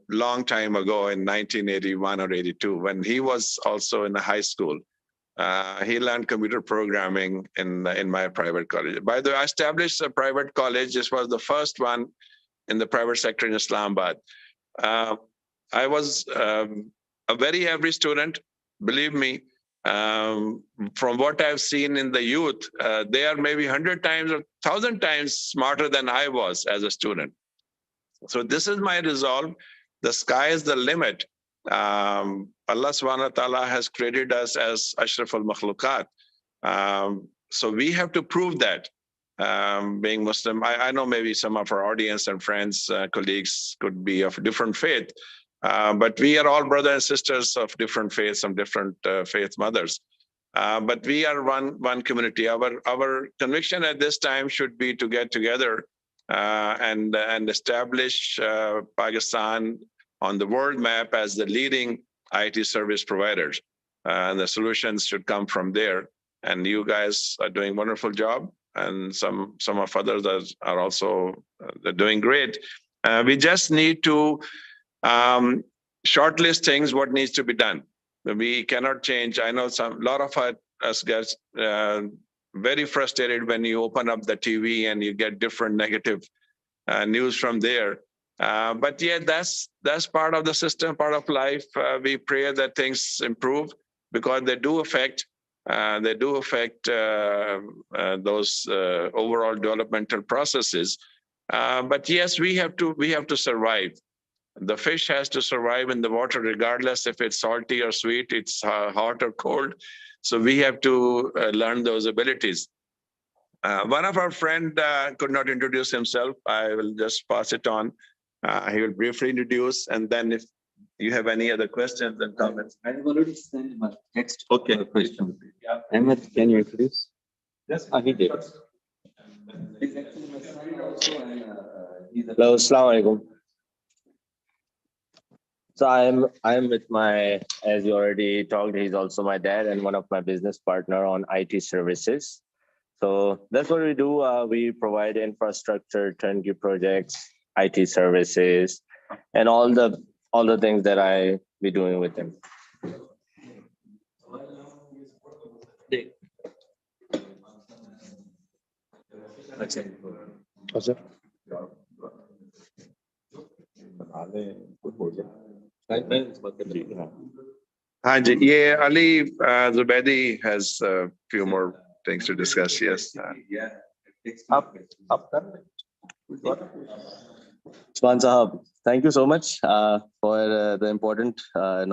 long time ago in 1981 or 82, when he was also in the high school. He learned computer programming in my private college. By the way, I established a private college. This was the first one in the private sector in Islamabad. I was a very average student, believe me. From what I've seen in the youth, they are maybe 100 times or 1,000 times smarter than I was as a student. So this is my resolve. The sky is the limit. Allah subhanahu wa ta'ala has created us as Ashraf al-Makhluqat. So we have to prove that. Being Muslim, I know maybe some of our audience and friends, colleagues could be of different faith, but we are all brothers and sisters of different faiths, some different faith mothers. But we are one community. Our conviction at this time should be to get together and establish Pakistan on the world map as the leading IT service providers. And the solutions should come from there. And you guys are doing a wonderful job. And some of others are also they're doing great. We just need to shortlist things, what needs to be done. We cannot change. I know a lot of us gets very frustrated when you open up the TV and you get different negative news from there. But yeah, that's part of the system, part of life. We pray that things improve because they do affect those overall developmental processes. But yes, we have to survive. The fish has to survive in the water, regardless if it's salty or sweet, it's hot or cold. So we have to learn those abilities. One of our friend could not introduce himself. I will just pass it on. He will briefly introduce, and then if you have any other questions and comments. I have already sent my text. Okay. Question. Ahmed, can you introduce? Yes, he did. He's actually my son also, and he's a. Hello, Assalamu alaikum. So I'm with my, as you already talked, he's also my dad and one of my business partner on IT services. So that's what we do. We provide infrastructure, turnkey projects, IT services, and all the things that I be doing with him. Haji, yeah, Ali Zubaidi has a few more things to discuss. Yes. Up. Usman Sahab, thank you so much for the important knowledge.